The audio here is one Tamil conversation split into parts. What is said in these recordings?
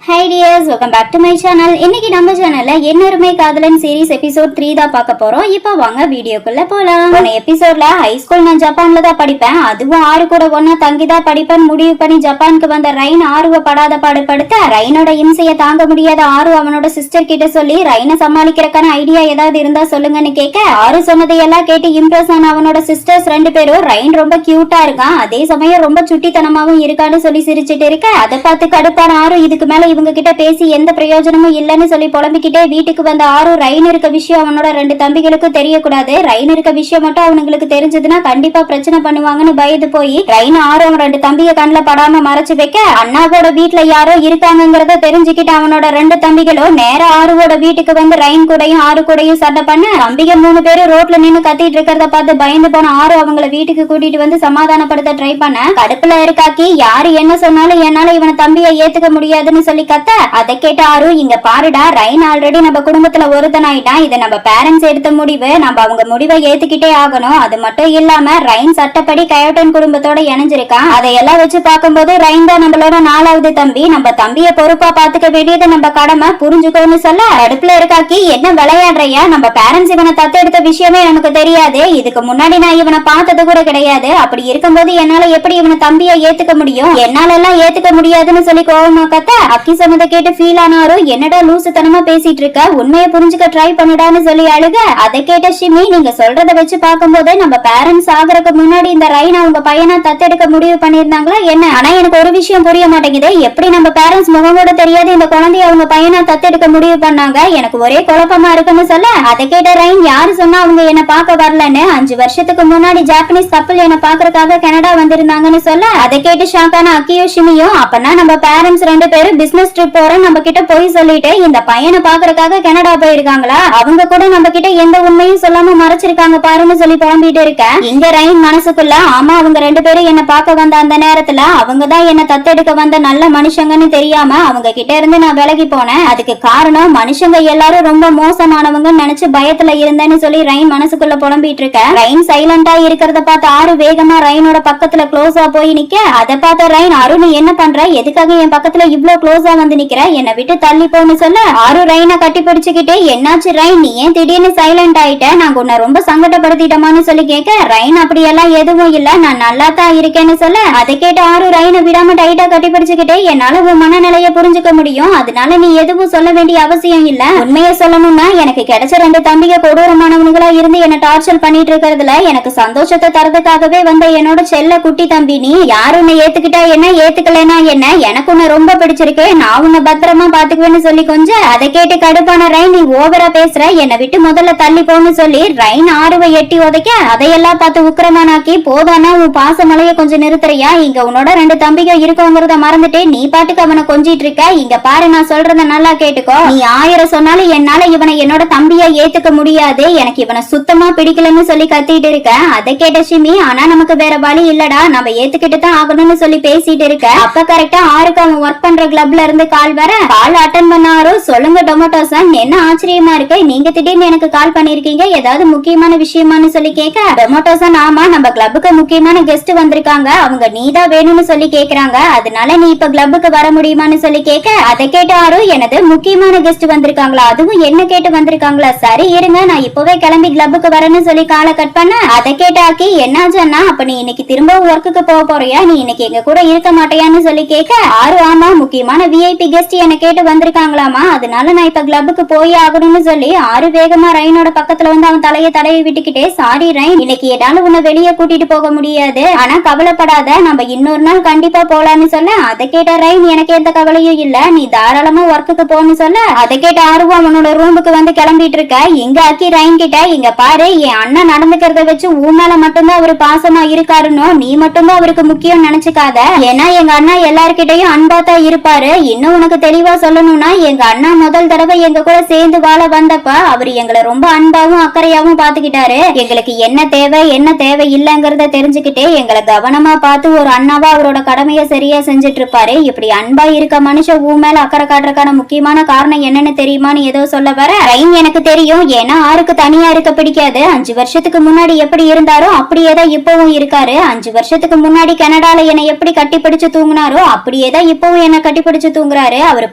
Hi dears, welcome back to my channel. இன்னைக்கு நம்ம சேனல்ல என்னருமே காதலன் சீரிஸ் எபிசோட் 3 தான் பார்க்க போறோம். இப்போ வாங்க வீடியோக்குள்ள போலாம். போன எபிசோட்ல ஹை ஸ்கூல் நான் ஜப்பான்ல தான் படிப்பேன், அதுவும் ஆறு கூட ஒண்ணா தங்கி தான் படிப்பேன் முடிவு பண்ணி ஜப்பானுக்கு வந்த ரைன் ஆர்வ படாத பாடுபடுத்த ரைனோட இம்சைய தாங்க முடியாத ஆறு அவனோட சிஸ்டர் கிட்ட சொல்லி ரைனை சமாளிக்கிறதுக்கான ஐடியா ஏதாவது இருந்தா சொல்லுங்கன்னு கேட்க ஆறு சொன்னதையெல்லாம் கேட்டு இம்ப்ரெஸ் ஆன அவனோட சிஸ்டர்ஸ் ரெண்டு பேரும் ரைன் ரொம்ப கியூட்டா இருக்கான், அதே சமயம் ரொம்ப சுட்டித்தனமாவும் இருக்கான்னு சொல்லி சிரிச்சிட்டு இருக்க அதை பார்த்து கடுப்பான ஆறு இதுக்கு மேல இவங்க கிட்ட பேசி எந்த பிரயோஜனமும் இல்லன்னு சொல்லி புலம்பிக்கிட்டே வீட்டுக்கு வந்த ஆறு ரைன் இருக்க விஷயம் அவனோட ரெண்டு தம்பிகளுக்கும் தெரியக்கூடாது, ரைன் இருக்க விஷயம் மட்டும் அவனுங்களுக்கு தெரிஞ்சதுன்னா கண்டிப்பா பிரச்சனை பண்ணுவாங்கன்னு பயந்து போய் ரைன் ஆறு அவன் ரெண்டு தம்பிய கண்ணுல படாம மறைச்சு வைக்க அண்ணாவோட வீட்டுல யாரோ இருக்காங்கிறத தெரிஞ்சுக்கிட்டு அவனோட ரெண்டு தம்பிகளும் நேர ஆறுவோட வீட்டுக்கு வந்து ரைன் கூடயும் ஆறு கூடயும் சண்டை பண்ண தம்பிக மூணு பேரும் ரோட்ல நின்னு கத்திட்டு இருக்கிறத பார்த்து பயந்து போன ஆறு அவங்களை வீட்டுக்கு கூட்டிட்டு வந்து சமாதானப்படுத்த ட்ரை பண்ண கடுப்புல இருக்காக்கி யாரு என்ன சொன்னாலும் என்னால இவனை தம்பியை ஏத்துக்க முடியாதுன்னு சொல்லி கத்த அதை கேட்ட ஆறு இங்க பாருடா ரைன் ஆல்ரெடி நம்ம குடும்பத்துல ஒருத்தனாயிட்டான், இதை நம்ம பேரண்ட்ஸ் எடுத்த முடிவு, நம்ம அவங்க முடிவை ஏத்துக்கிட்டே ஆகணும். அது மட்டும் இல்லாம ரைன் சட்டப்படி கயோட்டன் குடும்பத்தோட இணைஞ்சிருக்கான், அதையெல்லாம் வச்சு பார்க்கும்போது ரைன் தான் நம்மளோட நாலாவது தம்பி, நம்ம தம்பிய பொறுப்பா பாத்துக்க வேண்டியது நம்ம கடமை, புரிஞ்சுக்கோன்னு சொல்ல அடுப்புல இருக்காக்கி என்ன விளையாடுறையா, நம்ம பேரண்ட்ஸ் இவனை தத்தெடுத்த விஷயமே நமக்கு தெரியாது, இதுக்கு முன்னாடி நான் இவனை பார்த்தது கூட கிடையாது, அப்படி இருக்கும்போது என்னால எப்படி இவனை தம்பியை ஏத்துக்க முடியும், என்னால எல்லாம் ஏத்துக்க முடியாதுன்னு சொல்லி கோவமா கத்த அக்கி சொன்னதை கேட்டு ஃபீல் ஆனாரோ என்னடா லூசுத்தனமா பேசிட்டு இருக்க, உண்மையை புரிஞ்சுக்க ட்ரை பண்ணுடான்னு சொல்லி அழுக அதை கேட்ட ஷிமி நீங்க சொல்றத வச்சு பார்க்கும்போது நம்ம பேரண்ட்ஸ் ஆகிறதுக்கு முன்னாடி இந்த ரைன் அவங்க பையனா தத்தெடுக்க முடிவு பண்ணிருந்தாங்களா என்ன, ஆனா எனக்கு ஒரு விஷயம் புரிய மாட்டேங்குது, எப்படி நம்ம பேரண்ட்ஸ் முகம் கூட தெரியாது இந்த குழந்தைய அவங்க பையனா தத்தெடுக்க முடிவு பண்ணாங்க, எனக்கு ஒரே குழப்பமா இருக்குன்னு சொல்ல அதை கேட்ட ரைன் யாரு சொன்னா அவங்க என்ன பார்க்க வரலன்னு, 5 வருஷத்துக்கு முன்னாடி ஜாப்பனீஸ் கப்பல் என்ன பாக்குறதுக்காக கனடா வந்திருந்தாங்கன்னு சொல்ல அதை கேட்டு ஷாக்கான அக்கியோ ஷிமியும் அப்பனா நம்ம பேரண்ட்ஸ் ரெண்டு பேரும் பிசினஸ் ட்ரிப் போற நம்ம கிட்ட போய் சொல்லிட்டு இந்த பையனை பாக்குறதுக்காக கனடா போயிருக்காங்களா, அவங்க கூட நம்ம கிட்ட எந்த உண்மையும் சொல்லாம மறைச்சிருக்காங்க பாருன்னு சொல்லி புலம்பிட்டு இருக்க இங்க ரைன் மனசுக்குள்ள ஆமா அவங்க ரெண்டு பேரும் என்ன பார்க்க வந்த அந்த நேரத்துல அவங்கதான் என்ன தத்தெடுக்க வந்த நல்ல மனுஷங்கன்னு தெரியாம அவங்க கிட்ட இருந்து நான் விலகி போனேன், அதுக்கு காரணம் மனுஷங்க எல்லாரும் ரொம்ப மோசமானவங்க நினைச்சு பயத்துல இருந்தேன்னு சொல்லி ரைன் மனசுக்குள்ள புலம்பிட்டு இருக்க ரைன் சைலண்டா இருக்கிறத பார்த்து ஆறு வேகமா ரைனோட பக்கத்துல க்ளோஸா போய் நிக்க அதை பார்த்த ரைன் அருண் என்ன பண்ற, எதுக்காக என் பக்கத்துல இவ்ளோ க்ளோஸா வந்து நிக்கிற, என்னை விட்டு தள்ளி போன்னு சொல்ல ஆறு ரைனை கட்டி பிடிச்சுக்கிட்டு என்னாச்சு ரைன் நீ ஏன் திடீர்னு சைலண்ட் ஆயிட்ட, நாங்க உன்னை ரொம்ப சங்கடப்படுத்திட்டோமான்னு சொல்லி கேட்க ரைன் அப்படியெல்லாம் எதுவும் இல்ல நான் நல்லா தான் இருக்கேன்னு சொல்ல அதை கேட்டு ஆறு ரைனை விடாம டைட்டா கட்டி பிடிச்சுக்கிட்டு என்னால உன் மனநிலைய புரிஞ்சுக்க முடியும், அதனால நீ எதுவும் சொல்ல வேண்டிய அவசியம் இல்ல, உண்மையை சொல்லணும்னா எனக்கு கிடைச்ச ரெண்டு தம்பிக கொடூரமானவனுங்களா இருந்து என்ன டார்ச்சர் பண்ணிட்டு இருக்கிறதுல எனக்கு சந்தோஷத்தை தரதுக்காகவே வந்த என்னோட செல்ல குட்டி தம்பி நீ, யாரு உன்னை ஏத்துக்கிட்டா என்ன ஏத்துக்கலனா என்ன, எனக்கு உன்னை ரொம்ப பிடிச்சிருக்கு, நான் உன்னை பத்திரமா பாத்துக்குவேன்னு சொல்லி கொஞ்சம் அதை கேட்டு கடுப்பான ரைன் நீ ஓவரா பேசுற, என்னை விட்டு முதல்ல தள்ளி போன்னு சொல்லி ரைன் ஆறுவை எட்டி உதைக்க அதையெல்லாம் பார்த்து உக்கிரமானாக்கி போதானா உன் பாச மலைய கொஞ்சம் நிறுத்துறியா, இங்க உன்னோட ரெண்டு தம்பிக இருக்கவங்கிறத மறந்துட்டு நீ பாட்டுக்கு அவனை கொஞ்சிட்டு இருக்க, இங்க பாரு நான் சொல்றத நல்லா கேட்டுக்கோ, நீ 1000 சொன்னாலும் என்னால இவனை என்னோட தம்பியா ஏத்துக்க முடியாது, எனக்கு இவனை சுத்தமா பிடிக்கலன்னு சொல்லி கத்திட்டு இருக்க அதை கேட்ட ஷிமி ஆனா நமக்கு வேற வழி இல்லடா நம்ம ஏத்துக்கிட்டு தான் ஆகணும்னு சொல்லி பேசிட்டு இருக்க அப்ப கரெக்டா ஆறுக்கு அவன் ஒர்க் பண்ற கிளப்ல இருந்து கால் வர கால் அட்டன் பண்ணாரோ சொல்லுங்க டொமேட்டோ சார் என்ன ஆச்சரியமா இருக்கு, நீங்க திடீர்னு எனக்கு கால் பண்ணிருக்கீங்க ஏதாவது முக்கியமான விஷயமானு சொல்லி கேட்க டொமேட்டோ சார் ஆமா நம்ம கிளப்புக்கு முக்கியமான கெஸ்ட் வந்திருக்காங்க, அவங்க நீதான் வேணும்னு சொல்லி கேக்குறாங்க, அதனால நீ இப்ப கிளப்புக்கு வர முடியுமான்னு சொல்லி கேட்க அதை கேட்டாரு எனது முக்கியமான கெஸ்ட் வந்திருக்காங்களா, அதுவும் என்ன கேட்டு வந்திருக்காங்களா, சரி இருங்க நான் இப்பவே கிளம்பி கிளப்புக்கு வரேன்னு சொல்லி காலை கட் பண்ண அதை கேட்டாக்கி என்னாச்சுன்னா அப்ப நீ இன்னைக்கு திரும்ப ஒர்க்குக்கு போக போறியா, நீ இன்னைக்கு எங்க கூட இருக்க மாட்டியான்னு சொல்லி கேட்க ஆறு ஆமா முக்கியமான விஐபி கெஸ்ட் என்ன கேட்டு வந்திருக்காங்களாமா, அதனால நான் இப்ப கிளப்புக்கு போய் ஆகணும்னு சொல்லி ஆறு வேகமா ரைனோட பக்கத்துல வந்து அவன் தலையை தடவி விட்டுக்கிட்டே சாரி ரைன் இன்னைக்கு என்னால உன்னை வெளியே கூட்டிட்டு போக முடியாது, ஆனா கவலைப்படாத நம்ம இன்னொரு நாள் கண்டிப்பா போலான்னு சொல்ல அதை கேட்ட ரைன் எனக்கு எந்த கவலையும் இல்ல நீ தாராளமா ஒர்க்குக்கு போன்னு சொல்ல அதை கேட்ட ஆர்வம் அவனோட ரூமுக்கு வந்து கிளம்பிட்டு இருக்க இங்க அக்கி ரைன் கிட்ட இங்க பாரு என் அண்ணன் நடந்துக்கிறத வச்சு உன் மேல மட்டும்தான் அவரு பாசமா இருக்காருன்னு நீ மட்டும்தான் அவருக்கு முக்கியம் நினைச்சுக்காத, ஏன்னா எங்க அண்ணா எல்லார்கிட்டையும் அன்பா தான் இருப்பாரு, இன்னும் உனக்கு தெளிவா சொல்லணும்னா எங்க அண்ணா முதல் தடவை எங்க கூட சேர்ந்து வாழ வந்தப்ப அவரு எங்களை ரொம்ப அன்பாவும் அக்கறையாவும் பாத்துக்கிட்டாரு, எங்களுக்கு என்ன தேவை இல்லங்கிறத தெரிஞ்சுக்கிட்டே எங்களை கவனமா பார்த்து ஒரு அண்ணாவா அவரோட கடமையை சரியா செஞ்சுட்டு இருப்பாரு, இப்படி அன்பா இருக்க மனுஷன் ஊ மேல அக்கறை காட்டுற பண்றதுக்கான முக்கியமான காரணம் என்னன்னு தெரியுமான்னு ஏதோ சொல்ல வர ரைன் எனக்கு தெரியும், ஏன்னா ஆருக்கு தனியா இருக்க பிடிக்காது. 5 வருஷத்துக்கு முன்னாடி எப்படி இருந்தாரோ அப்படியேதான் இப்பவும் இருக்காரு. 5 வருஷத்துக்கு முன்னாடி கனடால என்னை எப்படி கட்டிப்பிடிச்சு தூங்குனாரோ அப்படியேதான் இப்பவும் என்ன கட்டிப்பிடிச்சு தூங்குறாரு. அவர்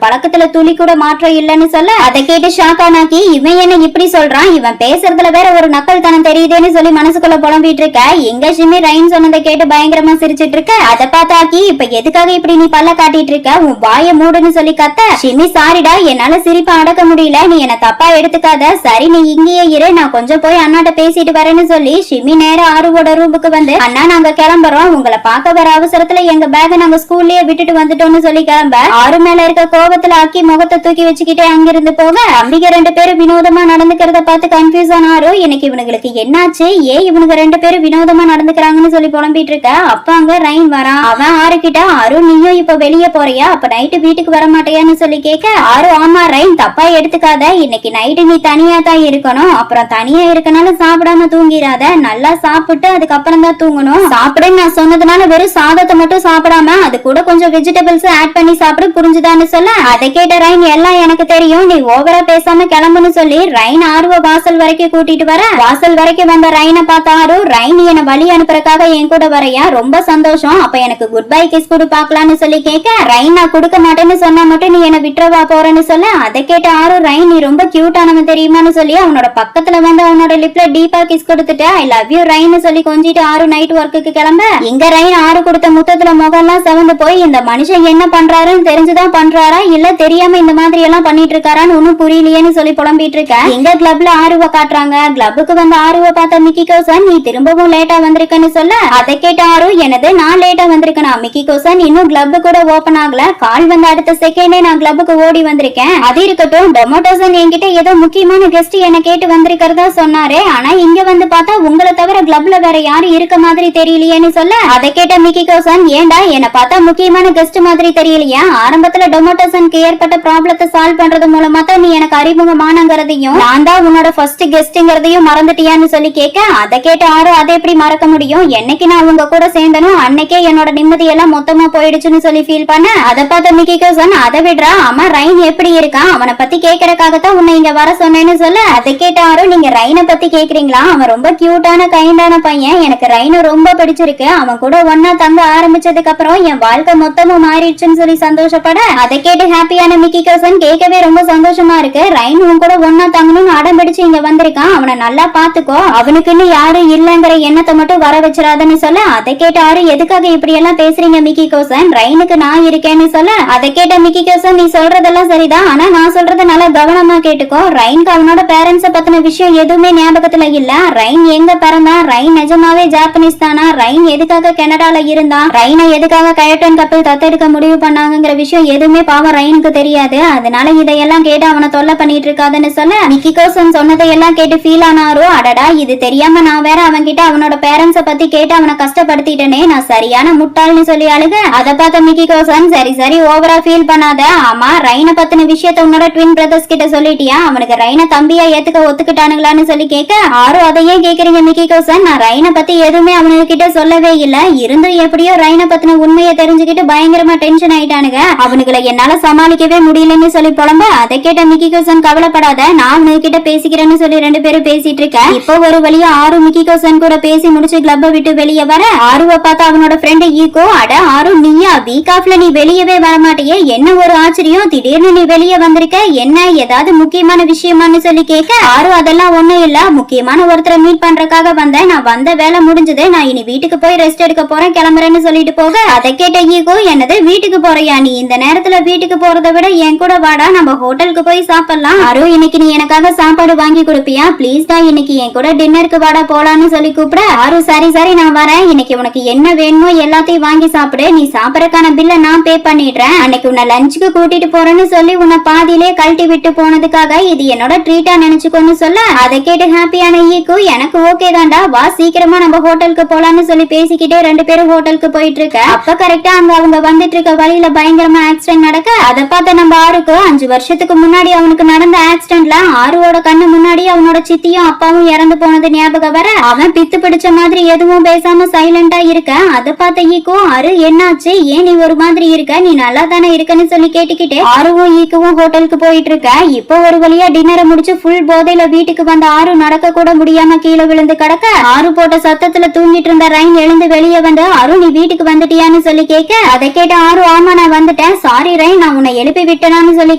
பழக்கத்துல துளி கூட மாற்றம் இல்லைன்னு சொல்ல அதை கேட்டு ஷாக்கா நாக்கி இவன் என்ன இப்படி சொல்றான், இவன் பேசுறதுல வேற ஒரு நக்கல் தனம் தெரியுதுன்னு சொல்லி மனசுக்குள்ள புலம்பிட்டு இருக்க. எங்க ஷிமி ரைன் சொன்னதை கேட்டு பயங்கரமா சிரிச்சிட்டு இருக்க. அதை பார்த்தாக்கி இப்ப எதுக்காக இப்படி நீ பல்ல காட்டிட்டு இருக்க, உன் வாய மூடுன்னு சொல்லி கத்த. ஷிமி சாரிடா, என்னால சிரிப்ப அடக்க முடியல, நீ என்ன தப்பா எடுத்துக்காத. சரி நீ இங்கேயே இரு, நான் கொஞ்சம் போய் அண்ணாட்ட பேசிட்டு வரேன்னு சொல்லி ஷிமி நேரா ஆருவோட ரூமுக்கு வந்து அண்ணா நாங்க கிளம்புறோம், உங்களை பார்க்க வர அவசரத்துல எங்க பேக நாங்க ஸ்கூல்லயே விட்டுட்டு வந்துட்டோம்னு சொல்லி கிளம்ப ஆறு மேல இருக்க கோபத்துல ஆக்கி முகத்தை தூக்கி வச்சுக்கிட்டே அங்கிருந்து போக அம்பிகை 2 பேரும் வினோதமா நடந்துக்கிறத பார்த்து கன்ஃபியூஸ் ஆனாரு. எனக்கு இவனுங்களுக்கு என்னாச்சு, ஏன் இவனுக்கு 2 பேரும் வினோதமா நடந்துக்கிறாங்கன்னு சொல்லி புலம்பிட்டு இருக்க. அப்ப அங்க ரைன் வரான். அவன் ஆறுகிட்ட ஆறு நீயும் இப்ப வெளியே போறியா, அப்ப நைட்டு வீட்டுக்கு வர மாட்டேயான்னு சொல்லி கேட்க ஆறு ஆமா ரைன் தப்பா எடுத்துக்காத, இன்னைக்கு நைட்டு நீ தனியா தான் இருக்கணும், அப்புறம் தனியா இருக்கனால சாப்பிடாம தூங்கிடாத, நல்லா சாப்பிட்டு அதுக்கப்புறம் தான் தூங்கணும். சாப்பிடுன்னு நான் சொன்னதுனால வெறும் சாதத்தை மட்டும் சாப்பிடாம அது கூட கொஞ்சம் வெஜிடபிள்ஸ் ஆட் பண்ணி சாப்பிடு, புரிஞ்சுதான்னு சொல்ல அதை கேட்ட ரைன் எல்லாம் எனக்கு தெரியும், நீ ஓவரா பேசாம கிளம்புன்னு சொல்லி ரைன் ஆர்வ வாசல் வரைக்கும் கூட்டிட்டு வர வாசல் வரைக்கும் வந்த ரைனை பார்த்தாரு. ரைன் என்ன வழி அனுப்புறதுக்காக என் கூட வரையா, ரொம்ப சந்தோஷம், அப்ப எனக்கு குட் பை கிஸ் கொடு பாக்கலாம்னு சொல்லி கேட்க ரைன் நான் கொடுக்க மாட்டேன்னு சொன்னா மட்டும் நீ என்ன விட்டுறவா போறேன்னு சொல்ல அதை கேட்ட ஆறு ரைன் நீ ரொம்ப கியூட்டானவன் தெரியுமான்னு சொல்லி அவனோட பக்கத்துல வந்து அவனோட லிப்ல டீப்பா கிஸ் கொடுத்துட்டு ஐ லவ் யூ ரைன்னு சொல்லி கொஞ்சிட்டு ஆறு நைட் ஒர்க்குக்கு கிளம்ப இங்க ரைன் ஆறு கொடுத்த முத்தத்துல முகம்லாம் செவந்து போய் இந்த மனுஷன் என்ன பண்றாருன்னு தெரிஞ்சுதான் பண்றாரா இல்ல தெரியாம இந்த மாதிரி எல்லாம் பண்ணிட்டு இருக்காரான்னு ஒன்னும் புரியலையேன்னு சொல்லி புலம்பிட்டு இருக்க. எங்க கிளப்ல ஆறுவ காட்டுறாங்க. கிளப்புக்கு வந்து ஆறுவ பார்த்த மிக்கி கோசன் நீ திரும்பவும் லேட்டா வந்திருக்கன்னு சொல்ல அதை கேட்ட ஆறு எனது நான் லேட்டா வந்திருக்கேனா, மிக்கி கோசன் இன்னும் கிளப் கூட ஓபன் ஆகல, கால் வந்த அடுத்த செகண்டே நான் கிளப்புக்கு ஓடி வந்திருக்கேன். அது இருக்கட்டும் டெமோட்டோசன் என்கிட்ட ஏதோ முக்கியமான கெஸ்ட் என்ன கேட்டு வந்திருக்கிறதா சொன்னாரு, ஆனா இங்க வந்து பார்த்தா உங்களை தவிர கிளப்ல வேற யாரும் இருக்க மாதிரி தெரியலையேன்னு சொல்ல அதை கேட்ட மிக்கி கோசன் ஏண்டா என்ன பார்த்தா முக்கியமான கெஸ்ட் மாதிரி தெரியலையா, ஆரம்பத்துல டெமோட்டோசனுக்கு ஏற்பட்ட ப்ராப்ளத்தை சால்வ் பண்றது மூலமா தான் நீ எனக்கு அறிமுகமானங்கிறதையும் நான் தான் உன்னோட ஃபர்ஸ்ட் கெஸ்ட்ங்கிறதையும் மறந்துட்டியான்னு சொல்லி கேட்க அதை கேட்ட ஆறு அதை எப்படி மறக்க முடியும், என்னைக்கு நான் உங்க கூட சேர்ந்தனும் அன்னைக்கே என்னோட நிம்மதி எல்லாம் மொத்தமா போயிடுச்சுன்னு சொல்லி ஃபீல் பண்ண அதை பார்த்த மிக்கி கோசன் அதை விடுறா, ஆமா ரைன் எப்படி இருக்கான் அவனை பத்தி கேட்கறதுக்காகத்தான் உன்னை இங்க வர சொன்னேன்னு சொல்ல அதை கேட்டாரு நீங்க ரைனை பத்தி கேக்குறீங்களா, அவன் ரொம்ப கியூட்டான கைண்டான பையன், எனக்கு ரைனு ரொம்ப பிடிச்சிருக்கு, அவன் கூட ஒன்னா தங்க ஆரம்பிச்சதுக்கு அப்புறம் என் வாழ்க்கை மொத்தமும் மாறிடுச்சுன்னு சொல்லி சந்தோஷப்பட அதை கேட்டு ஹாப்பியான மிக்கி கோசன் கேட்கவே ரொம்ப சந்தோஷமா இருக்கு, ரைன் உன் கூட ஒன்னா தங்கணும்னு அடம் பிடிச்சு இங்க வந்திருக்கான், அவனை நல்லா பாத்துக்கோ, அவனுக்குன்னு யாரும் இல்லங்கிற எண்ணத்தை மட்டும் வர வச்சிடாதன்னு சொல்ல அதை கேட்டாரு எதுக்காக இப்படி எல்லாம் பேசுறீங்க மிக்கி கோசன், ரைனுக்கு நான் இருக்கேன்னு சொல்ல அதை கேட்ட மிக்கி கோசன் நீ சொல்றதெல்லாம் சரிதான், ஆனா நான் சொல்றத நல்லா கவனமா கேட்டுக்கோ, ரைனுக்கு அவனோட பேரண்ட்ஸ பத்தின விஷயம் எதுவுமே ஞாபகத்துல இல்ல, ரைன் எங்க பிறந்தான், ரைன் நிஜமாவே ஜாப்பனீஸ் தானா, ரைன் எதுக்காக கனடால இருந்தான், ரைனை எதுக்காக கயட்டன் கப்பல் தத்தெடுக்க முடிவு பண்ணாங்கிற விஷயம் எதுவுமே பாவம் ரைனுக்கு தெரியாது, அதனால இதையெல்லாம் கேட்டு அவனை தொல்லை பண்ணிட்டு இருக்காதுன்னு சொல்ல மிக்கி கோசன் சொன்னதையெல்லாம் கேட்டு ஃபீல் ஆனாரோ அடடா இது தெரியாம நான் வேற அவன்கிட்ட அவனோட பேரண்ட்ஸ பத்தி கேட்டு அவனை கஷ்டப்படுத்திட்டேனே, நான் சரியான முட்டாள்னு சொல்லி அழுக அதை பார்த்த மிக்கி கோசன் சரி சரி ஓவரா ஃபீல் பண்ணாத, ஆமா ரைனை பத்தின விஷயத்த உன்னோட ட்வின் பிரதர்ஸ் கிட்ட சொல்லிட்டியா, அவனுக்கு ரைனை தம்பியா ஏத்துக்க ஒத்துக்கிட்டானுங்களான்னு சொல்லி கேட்க ஆரோ அதையே கேக்குறீங்க மிக்கி கோசன், நான் ரைனை பத்தி எதுவுமே அவனுக்கு கிட்ட சொல்லவே இல்ல, இருந்தும் எப்படியோ ரைனை பத்தின உண்மையை தெரிஞ்சுக்கிட்டு பயங்கரமா டென்ஷன் ஆயிட்டானுங்க, அவனுங்களை என்னால சமாளிக்கவே முடியலன்னு சொல்லி புலம்ப அதை கேட்ட மிக்கி கோசன் கவலைப்படாத நான் அவனுக்கு கிட்ட பேசிக்கிறேன்னு சொல்லி 2 பேரும் பேசிட்டு இருக்க. இப்போ ஒரு வழியா ஆறு மிக்கி கோசன் கூட பேசி முடிச்சு கிளப்ப விட்டு வெளியே வர ஆருவ பார்த்தா அவனோட ஃப்ரெண்ட் ஈகோ அட ஆறு நீயா வீக் ஆஃப்ல நீ வெளியவே வர மாட்டியே, என்ன ஒரு ஆச்சரியம் திடீர்னு நீ வெளியே வந்திருக்க, என்ன ஏதாவது முக்கியமான விஷயமான்னு சொல்லி கேட்க ஆறு அதெல்லாம் ஒண்ணும் இல்ல, முக்கியமான ஒருத்தரை மீட் பண்றதுக்காக வந்தேன், நான் வந்த வேலை முடிஞ்சது, நான் இனி வீட்டுக்கு போய் ரெஸ்ட் எடுக்க போறேன் கிளம்புறேன்னு சொல்லிட்டு போக அதை கேட்ட ஈகோ என்னது வீட்டுக்கு போறியா, நீ இந்த நேரத்துல வீட்டுக்கு போறதை விட என் கூட வாடா நம்ம ஹோட்டலுக்கு போய் சாப்பிடலாம், ஆறு இன்னைக்கு நீ எனக்காக சாப்பாடு வாங்கி கொடுப்பியா ப்ளீஸ் தான் இன்னைக்கு என் கூட டின்னருக்கு வாடா போலான்னு சொல்லி கூப்பிட ஆறு சரி சரி நான் வரேன், இன்னைக்கு உனக்கு என்ன வேணுமோ எல்லாத்தையும் வாங்கி சாப்பிடு, நீ சாப்பிடறதுக்கான பில்ல நான் பே பண்ணிடுறேன், அன்னைக்கு உன்னை லஞ்சுக்கு கூட்டிட்டு போறேன்னு சொல்லி உன்னை பாதியிலே கழட்டி விட்டு போனதுக்காக இது என்னோட ட்ரீட்டா நினைச்சுக்கோன்னு சொல்ல அதை கேட்டு ஹாப்பியான ஈக்கு எனக்கு ஓகே தான்டா வா சீக்கிரமா நம்ம ஹோட்டலுக்கு போலான்னு சொல்லி பேசிக்கிட்டே 2 பேரும் ஹோட்டலுக்கு போயிட்டு இருக்க அப்ப கரெக்டா அங்க அவங்க வந்துட்டு இருக்க வழியில பயங்கரமா ஆக்சிடென்ட் நடக்க அதை பார்த்த நம்ம ஆறுக்கு 5 வருஷத்துக்கு முன்னாடி அவனுக்கு நடந்த ஆக்சிடென்ட்ல ஆறுவோட கண்ணு முன்னாடி அவனோட சித்தியும் அப்பாவும் இறந்து போனது ஞாபகம் வர அவன் பித்து பிடிச்ச மாதிரி எதுவும் பேசாம சைலண்டா இருக்க அதை பார்த்த ஈக்கோ ஆறு என்னாச்சு ஏன் நீ ஒரு மாதிரி இருக்க, நீ நல்லா தானே இருக்கன்னு சொல்லி கேட்டுக்கிட்டு சொல்லிக்கிட்டு ஆறுவும் ஈக்கவும் ஹோட்டலுக்கு போயிட்டு இருக்க. இப்போ ஒரு வழியா டின்னரை முடிச்சு ஃபுல் போதையில வீட்டுக்கு வந்த ஆறு நடக்க கூட முடியாம கீழே விழுந்து கிடக்க. ஆறு போட்ட சத்தத்துல தூங்கிட்டு இருந்த ரைன் எழுந்து வெளியே வந்து அரு நீ வீட்டுக்கு வந்துட்டியான்னு சொல்லி கேட்க, அதை கேட்ட ஆறு ஆமா நான் வந்துட்டேன், சாரி ரைன் நான் உன்னை எழுப்பி விட்டனான்னு சொல்லி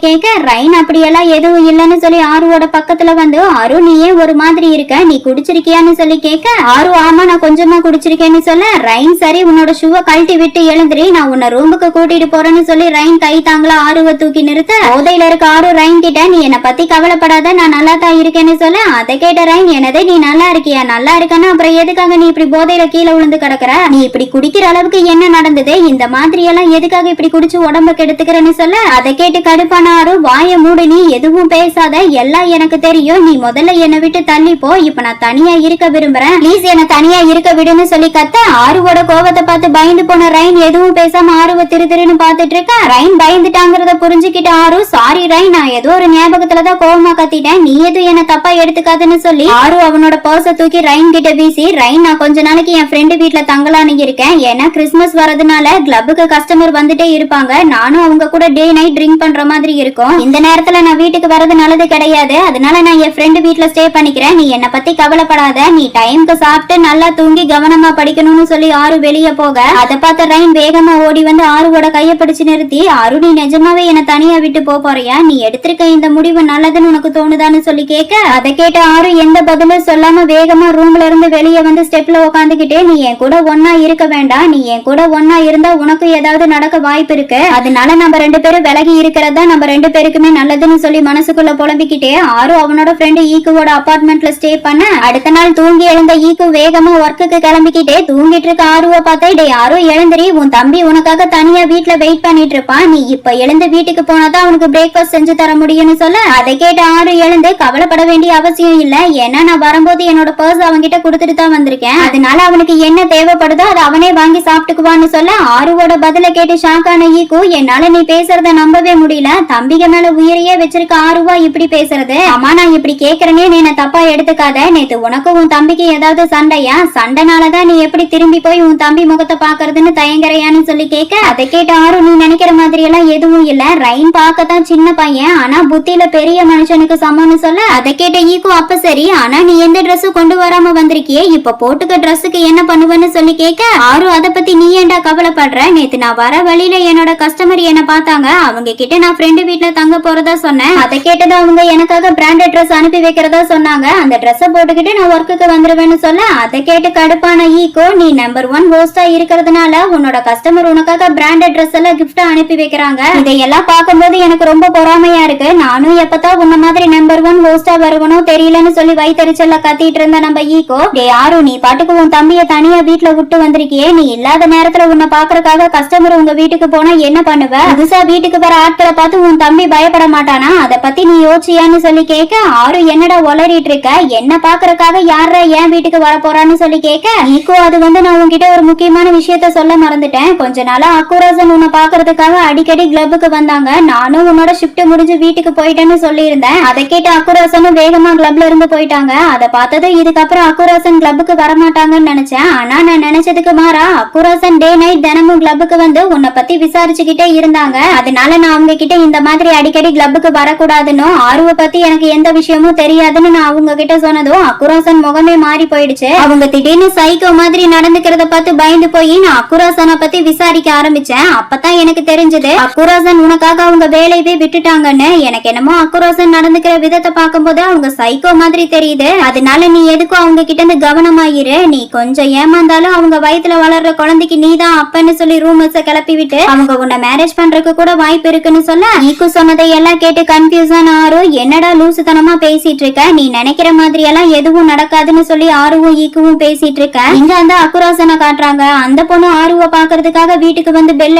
கேட்க, ரைன் அப்படியெல்லாம் எதுவும் இல்லைன்னு சொல்லி ஆறுவோட பக்கத்துல வந்து அரு நீ ஏன் ஒரு மாதிரி இருக்க, நீ குடிச்சிருக்கியான்னு சொல்லி கேட்க, ஆறு ஆமா நான் கொஞ்சமா குடிச்சிருக்கேன்னு சொல்ல, ரைன் சரி உன்னோட ஷூவை கழட்டி விட்டு எழுந்துரி நான் உன்னை ரூமுக்கு கூட்டிட்டு போறேன்னு சொல்லி ரைன் கை தாங்களா ஆறுவை தூக்கி நிறுத்த, போதையில இருக்க ஆறு ரைன் கிட்ட நீ என்னை பத்தி கவலைப்படாத நான் நல்லா தான் இருக்கேன்னு சொல்ல, அதை கேட்ட ரைன் என்னதே நீ நல்லா இருக்கியா, நல்லா இருக்கன்னா அப்புறம் எதுக்காக நீ இப்படி போதையில கீழே விழுந்து கிடக்குற, நீ இப்படி குடிக்கிற அளவுக்கு என்ன நடந்தது, இந்த மாதிரி எல்லாம் எதுக்காக இப்படி குடிச்சு உடம்பு கெடுத்துக்கிறேன்னு சொல்ல, அதை கேட்டு கடுப்பான ஆறு வாய மூடு நீ எதுவும் பேசாத, எல்லாம் எனக்கு தெரியும், நீ முதல்ல என்னை விட்டு தள்ளி போ, இப்ப நான் தனியா இருக்க விரும்புறேன், ப்ளீஸ் என்ன தனியா இருக்க விடுன்னு சொல்லி கத்த, ஆறுவோட கோவத்தை பார்த்து பயந்து போன ரைன் எதுவும் பேசாம ஆறுவை திருன்னு பாத்துட்டு இருக்க. ரைன் பயந்துட்டாங்கிறத புரிஞ்சுக்கிட்ட ஆறு சாரி ரைன் நான் ஏதோ ஒரு ஞாபகத்துலதான் கோவமா கத்திட்டேன், நீ எதுவும் என்ன தப்பா எடுத்துக்காதுன்னு சொல்லி ஆறு அவனோட பர்ஸ தூக்கி ரைன் கிட்ட வீசி, ரைன் நான் கொஞ்ச நாளைக்கு என் ஃப்ரெண்டு வீட்டுல தங்கலான்னு இருக்கேன், ஏன்னா கிறிஸ்துமஸ் வரதுனால கிளப்புக்கு கஸ்டமர் வந்துட்டே இருப்பாங்க, நானும் அவங்க கூட டே நைட் ட்ரிங்க் பண்ற மாதிரி இருக்கும், இந்த நேரத்துல நான் வீட்டுக்கு வரது நல்லது கிடையாது, அதனால நான் என் ஃப்ரெண்டு வீட்டுல ஸ்டே பண்ணிக்கிறேன், நீ என்ன பத்தி கவலைப்படாத, நீ டைம்க்கு சாப்பிட்டு நல்லா தூங்கி கவனமா படிக்கணும்னு சொல்லி ஆறு வெளியே போக, அதை பார்த்த ரைன் வேகமா ஓடி வந்து ஆறுவோட கைய பிடிச்சு நிறுத்தி, ஆறு நீ நிஜமாவே என்ன தனியா விட்டு போறியா, நீ எடுத்திருக்க இந்த முடிவு நல்லதுன்னு உனக்கு தோணுதான்னு சொல்லி கேட்க, அதை கேட்ட ஆறு எந்த பதிலும் சொல்லாம வேகமா ரூம்ல இருந்து வெளியே வந்து ஸ்டெப்ல உட்காந்துக்கிட்டே நீ என் கூட ஒன்னா இருக்க வேண்டாம், நீ என் கூட ஒன்னா இருந்தா உனக்கு ஏதாவது நடக்க வாய்ப்பு இருக்கு, அதனால நம்ம ரெண்டு பேரும் விலகி இருக்கிறதா நம்ம ரெண்டு பேருக்குமே நல்லதுன்னு சொல்லி மனசுக்குள்ள புலம்பிக்கிட்டே ஆறு அவனோட ஃப்ரெண்டு ஈக்குவோட அபார்ட்மெண்ட்ல ஸ்டே பண்ண, அடுத்த நாள் தூங்கி எழுந்த ஈக்கு வேகமா ஒர்க்குக்கு கிளம்பிக்கிட்டே தூங்கிட்டு இருக்க ஆறுவை பார்த்தே டே ஆறு எழுந்திரி, உன் தம்பி உனக்காக தனியா வீட்டுல வெயிட் பண்ணிட்டு இருப்பான், நீ இப்ப எழுந்து வீட்டுக்கு போனாதான் அவனுக்கு பிரேக்ஃபாஸ்ட் செஞ்சு தர முடியும்னு சொல்ல, அதை கேட்ட ஆறு எழுந்து கவலைப்பட வேண்டிய அவசியம் இல்ல, ஏன்னா நான் வரும்போது என்னோட பர்ஸ் அவன்கிட்ட கொடுத்துட்டு தான் வந்திருக்கேன், அதனால அவனுக்கு என்ன தேவைப்படுதோ அதை அவனே வாங்கி சாப்பிட்டுக்குவான்னு சொல்ல, ஆறுவோட பதில கேட்டு ஷாக்கான ஈக்கு என்னால நீ பேசுறத நம்பவே முடியல, தம்பிக மேல உயிரையே வச்சிருக்க ஆறுவா இப்படி பேசுறது, அம்மா நான் இப்படி கேக்குறேனே நீ என்ன தப்பா எடுத்துக்காத, நேத்து உனக்கு உன் தம்பிக்கு ஏதாவது சண்டையா, சண்டைனாலதான் நீ எப்படி திரும்பி போய் உன் தம்பி முகத்தை பாக்குறதுன்னு தயங்குறையான்னு சொல்லி கேட்க, அதை கேட்ட ஆறு நீ நினைக்கிற மாதிரி எல்லாம் எதுவும் இல்ல, ரைன் பார்க்கத்தான் சின்ன பையன் ஆனா புத்தியில பெரிய மனுஷனுக்கு சமம்னு சொல்ல, அதை கேட்ட ஈக்கு அப்ப சரி ஆனா நீ எந்த ட்ரெஸ்ஸும் கொண்டு வராம வந்திருக்கியே, இப்ப போட்டுக்க ட்ரெஸ்ஸுக்கு என்ன பண்ணுவேன்னு சொல்லி கேட்க, ஆறு அதை பத்தி நீ ஏன்டா கவலைப்படுற, நேத்து நான் வர வழியில என்னோட கஸ்டமர் என்ன பார்த்தாங்க, அவங்க கிட்ட நான் ஃப்ரெண்டு வீட்டுல தங்க போறதா சொன்னேன், அதை கேட்டது அவங்க எனக்காக பிராண்டட் ட்ரெஸ் அனுப்பி வைக்கிறதா சொன்னாங்க, அந்த ட்ரெஸ்ஸை போட்டுக்கிட்டு நான் ஒர்க்குக்கு வந்துருவேன்னு சொல்ல, அதை கேட்டு கடுப்பான ஈகோ நீ நம்பர் 1 ஹோஸ்டா இருக்கிறதுனால உன்னோட கஸ்டமர் உனக்காக பிராண்டட் ட்ரெஸ் எல்லாம் கிஃப்டா அனுப்பி வைக்கிறாங்க, இதையெல்லாம் பார்க்கும்போது எனக்கு ரொம்ப பொறாமையா இருக்கு, நானும் எப்பதான் உன்ன மாதிரி நம்பர் 1 ஹோஸ்டா வருவனும் தெரியலன்னு சொல்லி வயித்தறிச்சல்ல கத்திட்டு இருந்த நம்ம ஈகோ டே ஆறு நீ பாட்டுக்கு உன் தம்பிய தனியா வீட்டுல விட்டு வந்திருக்கியே, நீ இல்லாத நேரத்துல உன்னை பாக்குறதுக்காக கஸ்டமர் உங்க வீட்டுக்கு போனா என்ன பண்ணுவ, புதுசா வீட்டுக்கு வர ஆட்களை பார்த்து உன் தம்பி பயப்பட மாட்டானா, அதை பத்தி நீ யோசிச்சியான்னு சொல்லி கேட்க, ஆறு என்னடா உளறிட்டு இருக்க, என்ன பாக்குறதுக்காக யாரா என் வீட்டுக்கு வர போறான்னு சொல்லி கேட்க, ஈகோ அது வந்து நான் உன்கிட்ட ஒரு முக்கியமான விஷயத்த சொல்ல மறந்துட்டேன், கொஞ்ச நாளா அக்குராசன் உன்னை பாக்குறதுக்காக அடிக்கடி கிளப்புக்கு வந்தாங்க, நானும் உன்னோட ஷிப்ட் முடிஞ்சு வீட்டுக்கு போயிட்டேன்னு சொல்லி இருந்தேன், அதை கேட்டு அக்குராசனும் வேகமா கிளப்ல இருந்து போயிட்டாங்க, அதை பார்த்தது இதுக்கப்புறம் அக்குராசன் கிளப்புக்கு வரமாட்டாங்கன்னு நினைச்சேன், ஆனா நான் நினைச்சதுக்கு மாறா அக்குராசன் டே நைட் தினமும் கிளப்புக்கு வந்து உன்னை பத்தி விசாரிச்சுக்கிட்டே இருந்தாங்க, அதனால நான் அவங்க கிட்ட இந்த மாதிரி அடிக்கடி கிளப்புக்கு வரக்கூடாதுன்னு ஆர்வ பத்தி எனக்கு எந்த விஷயமும் தெரியாதுன்னு நான் அவங்க கிட்ட சொன்னதும் அக்குராசன் முகமே மாறி போயிடுச்சு, அவங்க திடீர்னு சைக்கோ மாதிரி நடந்துக்கிறத பார்த்து பயந்து போய் நான் அக்குராசனை பத்தி விசாரிக்க ஆரம்பிச்சேன், அப்பதான் எனக்கு தெரிஞ்சது அக்குராசன் உனக்காக அவங்க வேலையவே விட்டுட்டாங்கன்னு, எனக்கு என்னமோ அக்குராசன் நடந்துக்கிற விதத்தை பார்க்கும்போது அவங்க சைக்கோ மாதிரி தெரியுது, அதனால நீ எதுக்கும் அவங்க கிட்ட இருந்து கவனமாயிரு, நீ கொஞ்சம் ஏமாந்தாலும் அவங்க வயித்துல வளர்ற குழந்தைக்கு நீதான் அப்பன்னு சொல்லி ரூமர்ஸ கிளப்பி விட்டு அவங்க உன்னை மேரேஜ் பண்றதுக்கு கூட வாய்ப்பு இருக்குன்னு சொல்ல, ஈக்கு சொன்னதை எல்லாம் கேட்டு கன்ஃபியூஸான ஆறு என்னடா லூசுத்தனமா பேசிட்டு இருக்க, நீ நினைக்கிற மாதிரி எல்லாம் எதுவும் நடக்காதுன்னு சொல்லி ஆறுவும் ஈக்குவும் பேசிட்டு இருக்க, இங்க அந்த அக்குராசனை காட்டுறாங்க, அந்த பொண்ணு ஆறுவை பாக்குறதுக்காக வீட்டுக்கு வந்து பெல்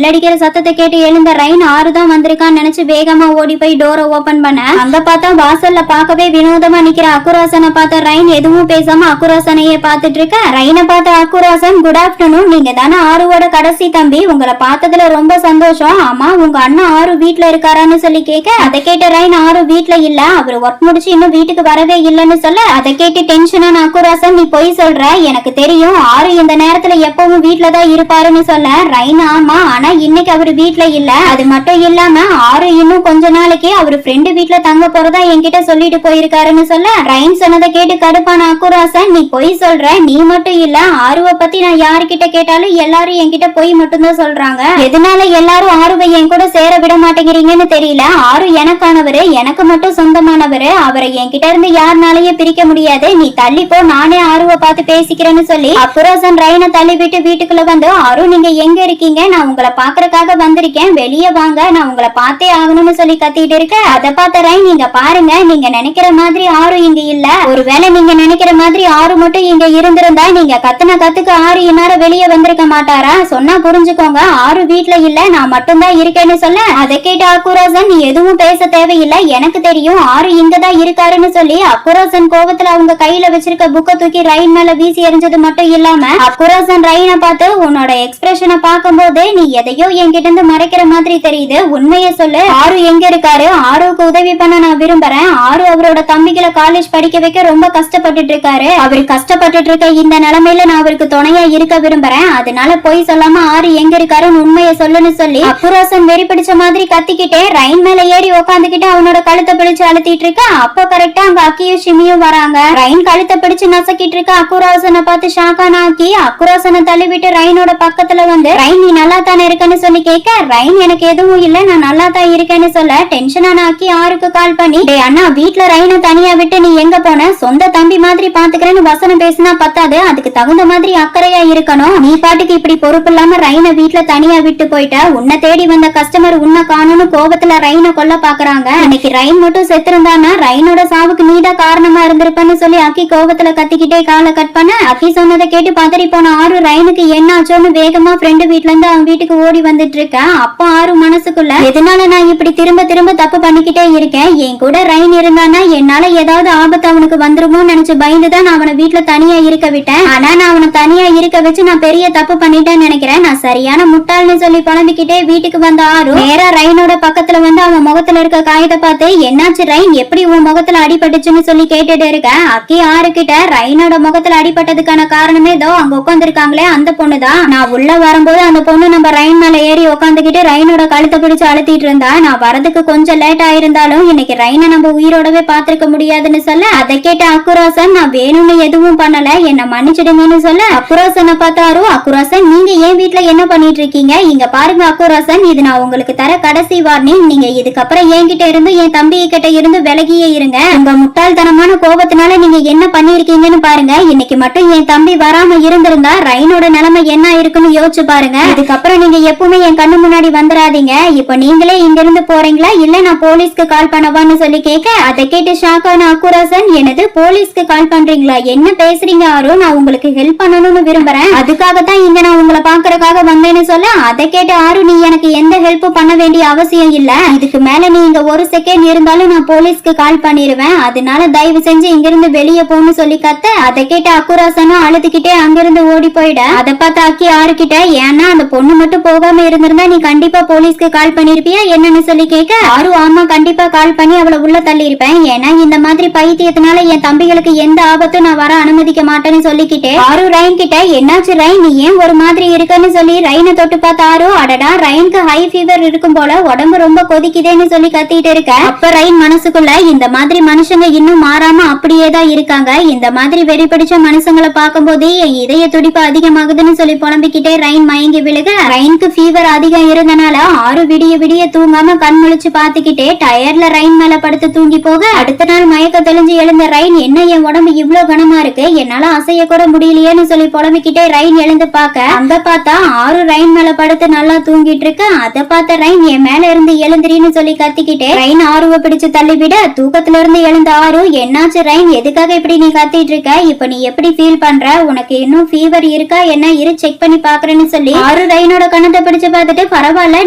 அடிக்கிற சத்தத்தை கேட்டு எழுந்த ரைன் ஆறுதான் வந்திருக்கான்னு நினைச்சு வேகமா ஓடி போய் டோரை ஓபன் பண்ண, அங்க பார்த்தா வாசல்ல பார்க்கவே வினோதமா நிக்கிற அக்குராசனை பார்த்த ரைன் எதுவும் பேசாம அக்குராசனையே பார்த்துட்டு இருக்க, ரைனை பார்த்த அக்குராசன் குட் ஆஃப்டர்நூன், நீங்க தானே ஆறுவோட கடைசி தம்பி, உங்களை பார்த்ததுல ரொம்ப சந்தோஷம், ஆமா உங்க அண்ணன் ஆறு வீட்டுல இருக்காரான்னு சொல்லி கேட்க, அதை கேட்ட ரைன் ஆறு வீட்டுல இல்ல, அவர் ஒர்க் முடிச்சு இன்னும் வீட்டுக்கு வரவே இல்லன்னு சொல்ல, அதை கேட்டு டென்ஷனான அக்குராசன் நீ பொய் சொல்ற, எனக்கு தெரியும் ஆறு இந்த நேரத்துல எப்பவும் வீட்டுலதான் இருப்பாருன்னு சொல்ல, ரைன் ஆமா ஆனா இன்னைக்கு அவரு வீட்டுல இல்ல, அது மட்டும் இல்லாம ஆறு இன்னும் கொஞ்ச நாளைக்கு அவரு ஃப்ரெண்டு வீட்டுல தங்க போறதா என்கிட்ட சொல்லிட்டு போயிருக்காருன்னு சொல்ல ரைன் சொன்னதை கேட்டு கடுப்பான அக்குராசன், நீ பொய் சொல்ற, நீ மட்டும் இல்ல ஆருவ பத்தி நான் யாருக்கிட்ட கேட்டாலும் எல்லாரும் என்கிட்ட பொய் மட்டும்தான் சொல்றாங்க. எதனால எல்லாரும் ஆருவை என் கூட சேர விட மாட்டேங்கிறீங்கன்னு தெரியல. ஆறு எனக்கானவரு, எனக்கு மட்டும் சொந்தமானவரு, அவரை என்கிட்ட இருந்து யாருனாலயும் பிரிக்க முடியாது. நீ தள்ளி போ, நானே ஆருவை பார்த்து பேசிக்கிறேன்னு சொல்லி அக்குராசன் ரைனை தள்ளி விட்டு வீட்டுக்குள்ள வந்து, ஆரு நீங்க எங்க இருக்கீங்க, நான் உங்களை பாக்குறதுக்காக வந்திருக்கேன், வெளியே வாங்க, நான் உங்களை பார்த்தே ஆகணும்னு சொல்லி கத்திட்டு இருக்க. அதை பார்த்த ரைன், நீங்க பாருங்க, நீங்க நினைக்கிற மாதிரி ஆறு இங்க இல்ல. ஒருவேளை நீங்க நினைக்கிற மாதிரி ஆறு மட்டும் இங்க இருந்திருந்தா நீங்க கத்துன கத்துக்கு ஆறு இந்நேரம் வெளியே வந்திருக்க மாட்டாரா? சொன்னா புரிஞ்சுக்கோங்க, ஆறு வீட்டுல இல்ல, நான் மட்டும்தான் இருக்கேன்னு சொல்ல அதை கேட்டு அக்குராசன், நீ எதுவும் பேச தேவையில்லை, எனக்கு தெரியும் ஆறு இங்கதான் இருக்காருன்னு சொல்லி அக்குராசன் கோபத்துல அவங்க கையில வச்சிருக்க புக்க தூக்கி ரைன் மேல வீசி எறிஞ்சது மட்டும் இல்லாம அக்குராசன் ரைனை பார்த்து, உன்னோட எக்ஸ்பிரஷனை பார்க்கும் போது நீ எதையோ என்கிட்ட இருந்து மறைக்கிற மாதிரி தெரியுது, உண்மைய சொல்லு, ஆறு எங்க இருக்காரு, ஆறுக்கு உதவி பண்ண நான் விரும்புறேன், ஆறு அவரோட தம்பிகளை காலேஜ் படிக்க வைக்க ரொம்ப கஷ்டப்பட்டுட்டு இருக்காரு, அவரு கஷ்டப்பட்டுட்டு இருக்க இந்த நிலைமையில நான் அவருக்கு துணையா இருக்க விரும்புறேன், அதனால போய் சொல்லாம ஆறு எங்க இருக்காருன்னு உண்மைய சொல்லுன்னு சொல்லி அக்குராசன் வெறி பிடிச்ச மாதிரி கத்திக்கிட்டே ரைன் மேல ஏறி உக்காந்துக்கிட்டு அவனோட கழுத்தை பிடிச்சு அழுத்திட்டு இருக்க. அப்ப கரெக்டா அங்க அக்கியும் ஷிமியும் வராங்க. ரைன் கழுத்தை பிடிச்சு நசக்கிட்டு இருக்க அக்குராசனை பார்த்து ஷாக்கான ஆக்கி அக்குராசனை தள்ளி விட்டு ரைனோட பக்கத்துல வந்து, ரைன் நீ நல்லா தானே இருக்கன்னு சொல்லி கேட்க, ரைன் எனக்கு எதுவும் இல்ல, நான் நல்லா தான் இருக்கேன்னு சொல்ல டென்ஷனான ஆக்கி ஆருக்கு கால் பண்ணி, டே அண்ணா, வீட்டுல ரைனை தனியா விட்டு நீ எங்க போன, சொந்த தம்பி மாதிரி பாத்துக்கிறேன்னு வசனம் பேசினா பத்தாது, அதுக்கு தகுந்த மாதிரி அக்கறையா இருக்கணும், நீ பாட்டுக்கு இப்படி பொறுப்பு இல்லாம ரைனை வீட்டுல தனியா விட்டு போயிட்ட, உன்னை தேடி வந்த கஸ்டமர் உன்னை காணும்னு கோபத்துல ரைனை கொல்ல பாக்குறாங்க, இன்னைக்கு ரைன் மட்டும் செத்துருந்தானா ரைனோட சாவுக்கு நீதான் காரணமா இருந்திருப்பன்னு சொல்லி அக்கி கோபத்துல கத்திக்கிட்டே காலை கட் பண்ண அக்கி சொன்னதை கேட்டு பதறி போன ஆறு ரைனுக்கு என்ன ஆச்சோன்னு வேகமா ஃப்ரெண்டு வீட்டுல இருந்து அவன் வீட்டுக்கு ஓடி வந்துட்டு இருக்க. அப்ப ஆறு மனசுக்குள்ள, எதனால நான் இப்படி திரும்ப திரும்ப தப்பு பண்ணிக்கிட்டே இருக்கேன், என் கூட ரைன் இருந்தானா என்னால ஏதாவது ஆபத்து அவனுக்கு வந்துருமோன்னு நினைச்சு பயந்துதான் நான் அவனை வீட்டுல தனியா இருக்க விட்டேன், ஆனா நான் அவனை தனியா இருக்க வச்சு நான் பெரிய தப்பு பண்ணிட்டேன்னு நினைக்கிறேன், நான் சரியான முட்டாள்னு சொல்லி புலம்பிக்கிட்டே வீட்டுக்கு வந்த ஆறு நேரா ரைனோட பக்கத்துல வந்து அவன் முகத்துல இருக்க காயத்தை பார்த்து, என்னாச்சு ரைன், எப்படி உன் முகத்துல அடிபட்டுச்சுன்னு சொல்லி கேட்டுட்டு இருக்க. அக்கி ஆறு கிட்ட, ரைனோட முகத்துல அடிபட்டதுக்கான காரணமே இதோ அங்க உட்கார்ந்து இருக்காங்களே அந்த பொண்ணுதான், நான் உள்ள வரும்போது அந்த பொண்ணு நம்ம ரைன் மேல ஏறி உட்காந்துக்கிட்டு ரைனோட கழுத்தை பிடிச்சு அழுத்திட்டு இருந்தா, நான் வரதுக்கு கொஞ்சம் லேட் ஆயிருந்தாலும் இன்னைக்கு ரைனை நம்ம உயிரோடவே பாத்துருக்க முடியாதுன்னு சொல்ல அதை கேட்ட அக்குராசன், நான் வேணும்னு எதுவும் பண்ணல, என்ன மன்னிச்சிடுங்கன்னு சொல்ல அக்குராசனை பார்த்தாரு. அக்குராசன், நீங்க ஏன் வீட்டுல என்ன பண்ணிட்டு இருக்கீங்க, இங்க பாருங்க அக்குராசன், இது நான் உங்களுக்கு தர கடைசி வார்னிங், நீங்க இதுக்கப்புறம் என்கிட்ட இருந்து என் தம்பி கிட்ட இருந்து விலகியே இருங்க, உங்க முட்டாள்தனமான கோபத்தினால நீங்க என்ன பண்ணிருக்கீங்கன்னு பாருங்க, இன்னைக்கு மட்டும் என் தம்பி வராம இருந்திருந்தா ரைனோட நிலைமை என்ன இருக்குன்னு யோசிச்சு பாருங்க, இதுக்கப்புறம் நீங்க எப்பவுமே என் கண்ணு முன்னாடி வந்துடாதீங்க, இப்ப நீங்களே இங்க இருந்து போறீங்களா இல்ல நான் போலீஸ்க்கு கால் பண்ணவான்னு சொல்லி கேட்க அதை கேட்டு ஷாக்கான அக்குராசன், எனது போலீஸ்க்கு கால் பண்றீங்களா, என்ன பேசுறீங்க ஆரு, நான் உங்களுக்கு ஹெல்ப் பண்ணணும்னு விரும்புறேன், அதுக்காகத்தான் இங்க நான் உங்களை பாக்குறதுக்காக வந்தேன்னு சொல்ல அதை கேட்டு ஆரு, நீ எனக்கு எந்த ஹெல்ப் பண்ண வேண்டிய அவசியம் இல்ல, இதுக்கு மேல நீ இங்க ஒரு செகண்ட் இருந்தாலும் நான் போலீஸ்க்கு கால் பண்ணிருவேன், அதனால தயவு செஞ்சு இங்க இருந்து வெளியே போன்னு சொல்லி கத்த அதை கேட்டு அக்குராசனும் அழுதுகிட்டே அங்கிருந்து ஓடி போயிட. அதை பார்த்து அக்கி ஆறுகிட்ட, ஏன்னா அந்த பொண்ணு மட்டும் போகாம இருந்திருந்தா நீ கண்டிப்பா போலீஸ்க்கு கால் பண்ணிருப்பியா என்னன்னு சொல்லி கேட்க ஆறு, ஆமா கண்டிப்பா கால் பண்ணி அவளை உள்ள தள்ளி இருப்பேன், ஏன்னா இந்த மாதிரி பைத்தியத்தினால என் தம்பிகளுக்கு எந்த ஆபத்தும் நான் வர அனுமதிக்க மாட்டேன்னு சொல்லிக்கிட்டே ஆறு ரைன் கிட்ட, என்னாச்சு ரைன், நீ ஏன் ஒரு மாதிரி இருக்குன்னு சொல்லி ரைனை தொட்டு பார்த்த ஆறு, அடடா ரைனுக்கு ஹை ஃபீவர் இருக்கும் போல உடம்பு ரொம்ப கொதிக்குதேன்னு சொல்லி கத்திட்டு இருக்க. அப்ப ரைன் மனசுக்குள்ள, இந்த மாதிரி மனுஷங்க இன்னும் மாறாம அப்படியே தான் இருக்காங்க, இந்த மாதிரி வெறி பிடிச்ச மனுஷங்களை பார்க்கும் போதே என் இதய துடிப்பு அதிகமாகுதுன்னு சொல்லி புலம்பிக்கிட்டே ரைன் மயங்கி விழுக. ரைனுக்கு ஃபீவர் அதிகம் இருந்தனால ஆறு விடிய விடிய தூங்காம கண் முழிச்சு பாத்துக்கிட்டே டயர்ல ரைன் மேல படுத்து தூங்கி போக, அடுத்த நாள் மயக்க தெளிஞ்சு எழுந்த ரைன், என்ன என் உடம்பு இவ்வளவு கனமா இருக்கு, என்னால அசைய கூட முடியலையேன்னு சொல்லி புலம்பிக்கிட்டே ரைன் எழுந்து பார்க்க அங்க பார்த்தா ஆறு ரைன் மேல படுத்து நல்லா தூங்கிட்டு இருக்கு. அதை பார்த்த ரைன், என் மேல இருந்து எழுந்திரின்னு சொல்லி கத்திக்கிட்டே ரைன் ஆறுவை பிடிச்சு தள்ளிவிட தூக்கத்துல இருந்து எழுந்த ஆறு, என்னாச்சு ரைன், எதுக்காக இப்படி நீ கத்திட்டு இருக்க, இப்ப நீ எப்படி ஃபீல் பண்ற, உனக்கு இன்னும் ஃபீவர் இருக்கா என்ன, இரு செக் பண்ணி பாக்குறேன்னு சொல்லி ஆறு ரைனோட கணத்தை பிடிச்சு பார்த்துட்டு, பரவாயில்ல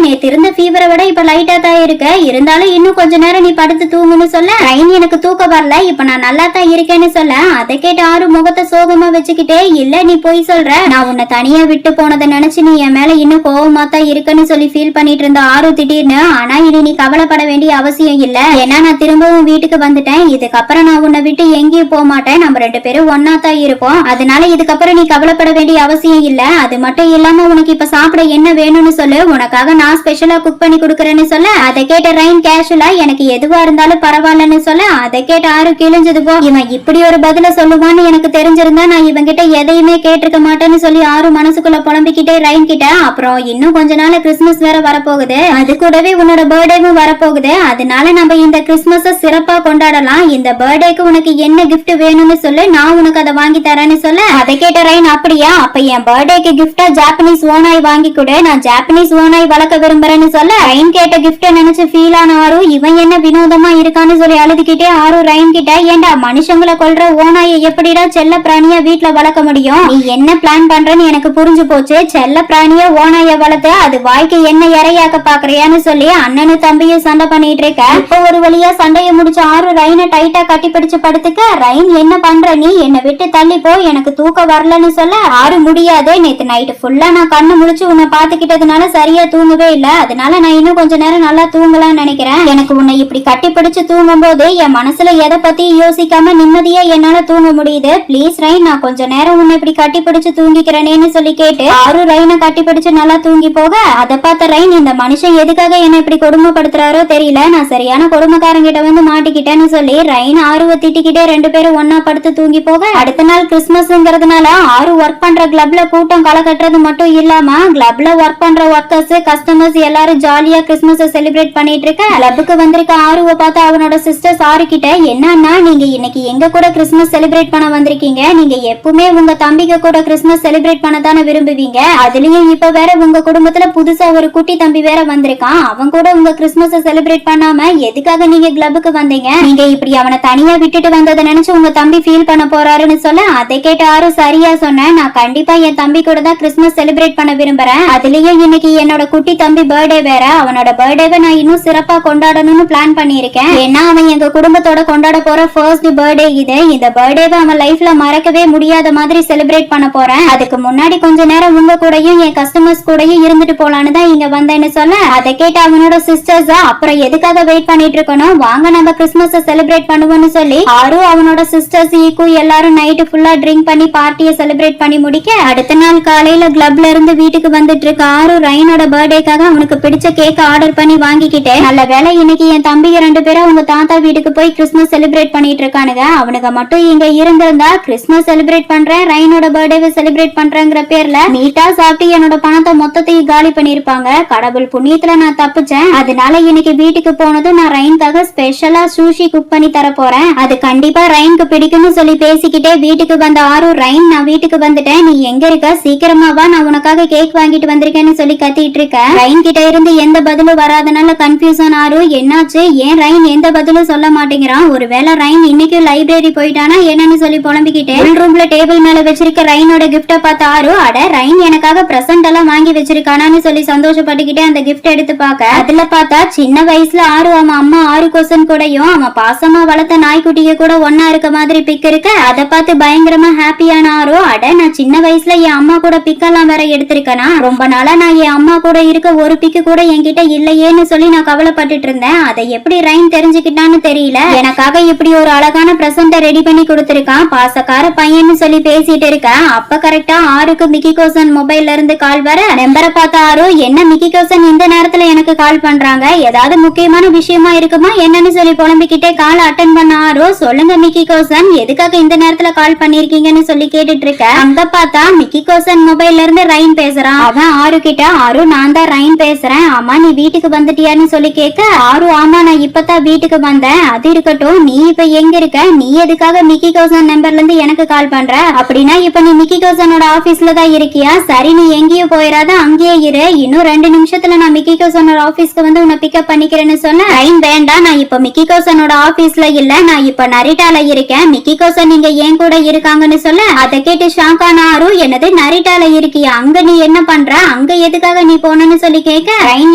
நேத்து இருந்த ஃபீவரை விட இப்ப லைட்டா தான் இருக்க, இருந்தாலும் இன்னும் கொஞ்ச நேரம் நீ படுத்து தூங்குன்னு சொல்ல ரைன், எனக்கு தூக்கம் வரல, இப்ப நான் நல்லா தான் இருக்கேன்னு சொல்ல அதை கேட்டு ஆறு முகத்தை சோகமா வச்சுக்கிட்டே, இல்ல நீ போய் சொல்ற, நான் உன்னை தனியா விட்டு போனதை நினைச்சு நீ என் மேல இன்னும் கோவமா தான் இருக்குன்னு சொல்லி ஃபீல் பண்ணிட்டு இருந்த ஆறு திடீர்னு, ஆனா இனி நீ கவலைப்பட வேண்டிய அவசியம் இல்ல. ஏன்னா நான் திரும்பவும் வீட்டுக்கு வந்துட்டேன். இதுக்கப்புறம் நான் உன்னை விட்டு எங்கேயும் போக மாட்டேன். நம்ம 2 பேரும் ஒன்னா தான் இருப்போம். அதனால இதுக்கப்புறம் நீ கவலைப்பட வேண்டிய அவசியம் இல்ல. அது மட்டும் இல்லாம உனக்கு இப்ப சாப்பிட என்ன வேணும்னு சொல்லு, உனக்காக நான் ஸ்பெஷலா குக் பண்ணி கொடுக்கறேன்னு சொல்ல அதை கேட்ட ரைன் கேஷுவலா எனக்கு எதுவா இருந்தாலும் பரவாயில்லன்னு சொல்ல அதை கேட்ட ஆறு கிழிஞ்சது போ. இவன் இப்படி ஒரு பதில சொல்லுவான்னு எனக்கு தெரிஞ்சிருந்தா நான் இவங்கிட்ட எதையுமே கேட்டிருக்க மாட்டேன்னு சொல்லி ஆறு மனசுக்குள்ள புலம்பிக்கிட்டே ரைன் கிட்ட, அப்புறம் இன்னும் கொஞ்ச நாள் கிறிஸ்துமஸ் வேற வரப்போகுது, அது கூடவே உன்னோட பர்த்டேவும் வரப்போகுது, அதனால நம்ம இந்த கிறிஸ்துமஸ சிறப்பா கொண்டாடலாம். இந்த பர்த்டேக்கு உனக்கு என்ன கிஃப்ட் வேணும்னு சொல்லு, நான் உனக்கு அதை வாங்கி தரேன்னு சொல்ல அதை கேட்ட ரைன், அப்படியா, அப்ப என் பர்த்டேக்கு கிஃப்டா ஜாப்பனீஸ் ஓனாய் வாங்கி கொடு, நான் ஜாப்பனீஸ் ஓனாய் வளர்க்க விரும்புறேன்னு சொல்ல ரைன் கேட்ட கிஃப்ட நினைச்சு ஃபீல் ஆன ஆறு இவன் என்ன வினோதமா இருக்கான்னு சொல்லி அழுதுகிட்டே ஆறு ரைன் கிட்ட, ஏண்டா மனுஷங்களை கொல்ற ஓனாயை எப்படிடா செல்ல பிராணியா வீட்டுல வளர்க்க முடியும், நீ என்ன பிளான் பண்றன்னு எனக்கு புரிஞ்சு போச்சு, செல்ல பிராணியா ஓனாய வளர்த்து அது வாய்க்கு என்ன இறையாக்க பாக்குறியான்னு சொல்லி அண்ணனும் தம்பியும் சண்டை பண்ணிட்டு இருக்க. இப்ப ஒரு வழியா சண்டையை முடிச்ச ஆறு ரைனை டைட்டா கட்டி பிடிச்சு படுத்துக்க. ரைன் என்ன பண்ற, நீ என்னை விட்டு தள்ளி போ, எனக்கு தூக்கம் வரலன்னு சொல்ல ஆறு முடியாது, நேத்து நைட்டு ஃபுல்லா நான் கண்ணு முழிச்சு உன்னை பாத்துக்கிட்டதுனால சரியா தூங்கவே இல்ல, அதனால நான் இன்னும் கொஞ்ச நேரம் நல்லா தூங்கலாம்னு நினைக்கிறேன். எனக்கு உன்னை இப்படி கட்டி பிடிச்சு தூங்கும் போது என் மனசுல எதை பத்தி யோசிக்காம நிம்மதியா என்னால தூங்க முடியுது, பிளீஸ் ரைன் நான் கொஞ்ச நேரம் உன்னை இப்படி கட்டி பிடிச்சு தூங்கிக்கிறேன்னு சொல்லி கேட்டு ஆறு ரைனை கட்டி பிடிச்சு நல்லா தூங்கி போக அதை பார்த்த ரைன், இந்த மனுஷன் எதுக்காக என்ன இப்படி கொடுமைப்படுத்துறாரோ தெரியல, நான் சரியான கொடுமைக்காரங்கிட்ட வந்து மாட்டிக்கிட்டேன்னு சொல்லி ரைன் ஆறுவ திட்டிக்கிட்டே 2 பேரும் ஒன்னா படுத்து தூங்கி போக, அடுத்த நாள் கிறிஸ்துமஸ்ங்கிறதுனால ஆறு ஒர்க் பண்ற கிளப்ல கூட்டம் களை கட்டுறது மட்டும் இல்லாம கிளப்ல ஒர்க் பண்ற ஒர்க்கர்ஸ் கஸ்டமர்ஸ் எல்லாரும் ஜாலியா கிறிஸ்துமஸ் செலிப்ரேட் பண்ணிட்டு இருக்க. கிளப்புக்கு வந்திருக்க ஆறுவ பார்த்து அவனோட சிஸ்டர்ஸ் ஆறு கிட்ட, என்னன்னா நீங்க இன்னைக்கு எங்க கூட கிறிஸ்துமஸ் செலிப்ரேட் பண்ண வந்திருக்கீங்க, நீங்க எப்பவுமே உங்க தம்பிக்கு கூட கிறிஸ்துமஸ் செலிப்ரேட் பண்ண தானே விரும்புவீங்க, அதுலயும் இப்ப வேற உங்க குடும்பத்துல புதுசா ஒரு குட்டி தம்பி வேற வந்திருக்கான், அவன் கூட உங்க கிறிஸ்துமஸ் செலிப்ரேட் பண்ணாம எதுக்காக நீங்க கிளப்புக்கு வந்தீங்க, நீங்க இப்படி அவனை தனியா விட்டுட்டு வந்ததை நினைச்சு உங்க தம்பி ஃபீல் பண்ண போறாருன்னு சொல்ல அதை கேட்ட ஆறு, சரியா சொன்னேன், நான் கண்டிப்பா என் தம்பி கூட தான் கிறிஸ்துமஸ் செலிப்ரேட் பண்ண விரும்புறேன், அதுலயும் இன்னைக்கு என்னோட குட்டி தம்பி பர்த்டே வேற, அவனோட பர்த்டேவை நான் இன்னும் சிறப்பா கொண்டாடணும்னு பிளான் பண்ணிருக்கேன், ஏன்னா அவன் எங்க குடும்பத்தோட கொண்டாட போற ஃபர்ஸ்ட் பர்த்டே இது, இந்த பர்த்டேவை அவன் லைஃப்ல மறக்கவே முடியாத மாதிரி செலிப்ரேட் பண்ண போறேன், அதுக்கு முன்னாடி கொஞ்ச நேரம் உங்க கூடயும் என் கஸ்டமர்ஸ் கூடயும் இருந்துட்டு போலான்னு தான் இங்க வந்தேன்னு சொல்ல அதை கேட்ட அவனோட சிஸ்டர்ஸ், அப்புறம் எதுக்காக வெயிட் பண்ணிட்டு இருக்கணும், வாங்க நம்ம கிறிஸ்துமஸ் செலிப்ரேட் பண்ணுவோம்னு சொல்லி ஆறு அவனோட சிஸ்டர்ஸ் ஈக்கு எல்லாரும் நைட்டு ஃபுல்லா ட்ரிங்க் பண்ணி பார்ட்டியை செலிப்ரேட் பண்ணி முடிக்க, அடுத்த நாள் காலையில கிளப்ல இருந்து வீட்டுக்கு வந்துட்டு இருக்க ஆறு ரைனோட பர்த்டேக்காக அவனுக்கு பிடிச்ச கேக் ஆர்டர் பண்ணி வாங்கிக்கிட்டே, நல்ல வேலை இன்னைக்கு என் தம்பிங்க 2 பேரும் அவங்க தாத்தா வீட்டுக்கு போய் கிறிஸ்துமஸ் செலிப்ரேட் பண்ணிட்டு இருக்கானுங்க, அவனுக்கு மட்டும் இங்க இருந்திருந்தா கிறிஸ்துமஸ் செலிப்ரேட் பண்றேன் ரைனோட பர்த்டேவை செலிப்ரேட் பண்றேங்கிற பேர்ல நீட்டா சாப்பிட்டு என்னோட பணத்தை மொத்தத்தையும் காலி பண்ணிருப்பாங்க, கடவுள் புண்ணியத்துல நான் தப்பிச்சேன், அதனால இன்னைக்கு வீட்டுக்கு போனதும் நான் ரைனுக்காக ஸ்பெஷலா சூஷி குக் பண்ணி தர போறேன், அது கண்டிப்பா ரைனுக்கு பிடிக்கும்னு சொல்லி பேசிக்கிட்டே வீட்டுக்கு வந்த ஆறு, ரைன் நான் வீட்டுக்கு வந்துட்டேன், நீ எங்க இருக்க, சீக்கிரமா வா, நான் உனக்காக கேக் வாங்கிட்டு வந்திருக்கேன்னு சொல்லி கத்திட்டு இருக்க. ரைன் கிட்ட இருந்து எந்த பதிலும் வராதனால கன்ஃபியூசன் ஆறு, என்னாச்சு, ஏன் ரைன் எந்த பதிலும் சொல்ல மாட்டேங்கிறான், ஒருவேளை ரைன் இன்னைக்கு லைப்ரரி போயிட்டானா என்னன்னு சொல்லி புலம்பிக்கிட்டே ரூம்ல டேபிள் மேல வச்சிருக்க ரைனோட கிஃப்ட பார்த்த ஆறு, அட ரைன் எனக்காக பிரசன்ட் எல்லாம் வாங்கி வச்சிருக்கானான்னு சொல்லி சந்தோஷப்பட்டுக்கிட்டே அந்த கிஃப்ட் எடுத்து பார்க்க, அதுல பார்த்தா சின்ன வயசுல ஆறு அவன் அம்மா ஆறு கொசன் கூடயும் அவன் பாசமா வளர்த்த நாய்க்குட்டிய கூட ஒன்னா இருக்க மாதிரி பிக் இருக்கு, அதை பார்த்து பயங்கரமா ஹாப்பியான ஆறு, அட நான் சின்ன வயசுல என் அம்மா கூட பிக்கெல்லாம் வேற எடுத்திருக்கேனா, ரொம்ப நாளா நான் என் அம்மா கூட இருக்க ஒரு பிக்கு கூட என்கிட்ட இல்லையேன்னு சொல்லி நான் கவலைப்பட்டுட்டு இருந்தேன், அதை எப்படி ரைன் தெரிஞ்சுக்கிட்டான்னு தெரியல, எனக்காக இப்படி ஒரு அழகான பிரசன்ட ரெடி பண்ணி கொடுத்திருக்கான், பாசக்கார பையன்னு சொல்லி பேசிட்டு இருக்க. அப்ப கரெக்டா ஆறுக்கு மிக்கி கோசன் மொபைல்ல இருந்து கால் வர, நம்பரை பார்த்த ஆறு, என்ன மிக்கி கோசன் இந்த நேரத்துல எனக்கு கால் பண்றாங்க, ஏதாவது முக்கியமான விஷயமா இருக்குமா என்னன்னு சொல்லி புலம்பிக்கிட்டே கால் அட்டன் பண்ண ஆறு, சொல்லுங்க மிக்கி கோசன் எதுக்காக இந்த நேரத்துல கால் பண்ணிருக்கீங்கன்னு சொல்லி கேட்டுட்டு இருக்க. அங்க பார்த்தா மிக்கி கோசன் மொபைல்ல இருந்து ரைன் பேசுறான். அவன் ஆறு கிட்ட, ஆறு நான் தான் ரைன் பேசுறேன், ஆமா நீ வீட்டுக்கு வந்துட்டியான்னு சொல்லி கேட்க, ஆறு ஆமா நான் இப்பதான் வீட்டுக்கு வந்தேன், அது இருக்கட்டும் நீ இப்ப எங்க இருக்க, நீ எதுக்காக மிக்கி கோசன் நம்பர்ல இருந்து எனக்கு கால் பண்ற, அப்படின்னா இப்ப நீ மிக்கி கோசனோட ஆபீஸ்ல தான் இருக்கியா, சரி நீ எங்கேயும் போயிடாத அங்கேயே இரு, இன்னும் 2 நிமிஷத்துல நான் மிக்கி கோசனோட ஆபீஸ்க்கு வந்து உன்னை பிக்கப் பண்ணிக்கிறேன்னு சொன்ன. ரைன் வேண்டாம், நான் இப்ப மிக்கி கோசனோட ஆபீஸ்ல இல்ல, நான் இப்ப நரிட்டால இருக்கேன், மிக்கி கோசன் நீங்க ஏன் கூட இருக்காங்கன்னு சொல்ல அதை கேட்டு ஷாக்கான ஆறு, என்னது நரிட்டால இருக்கியா, அங்க நீ என்ன பண்ற, அங்க எதுக்காக நீ போனன்னு சொல்லி கேட்க, ரைன்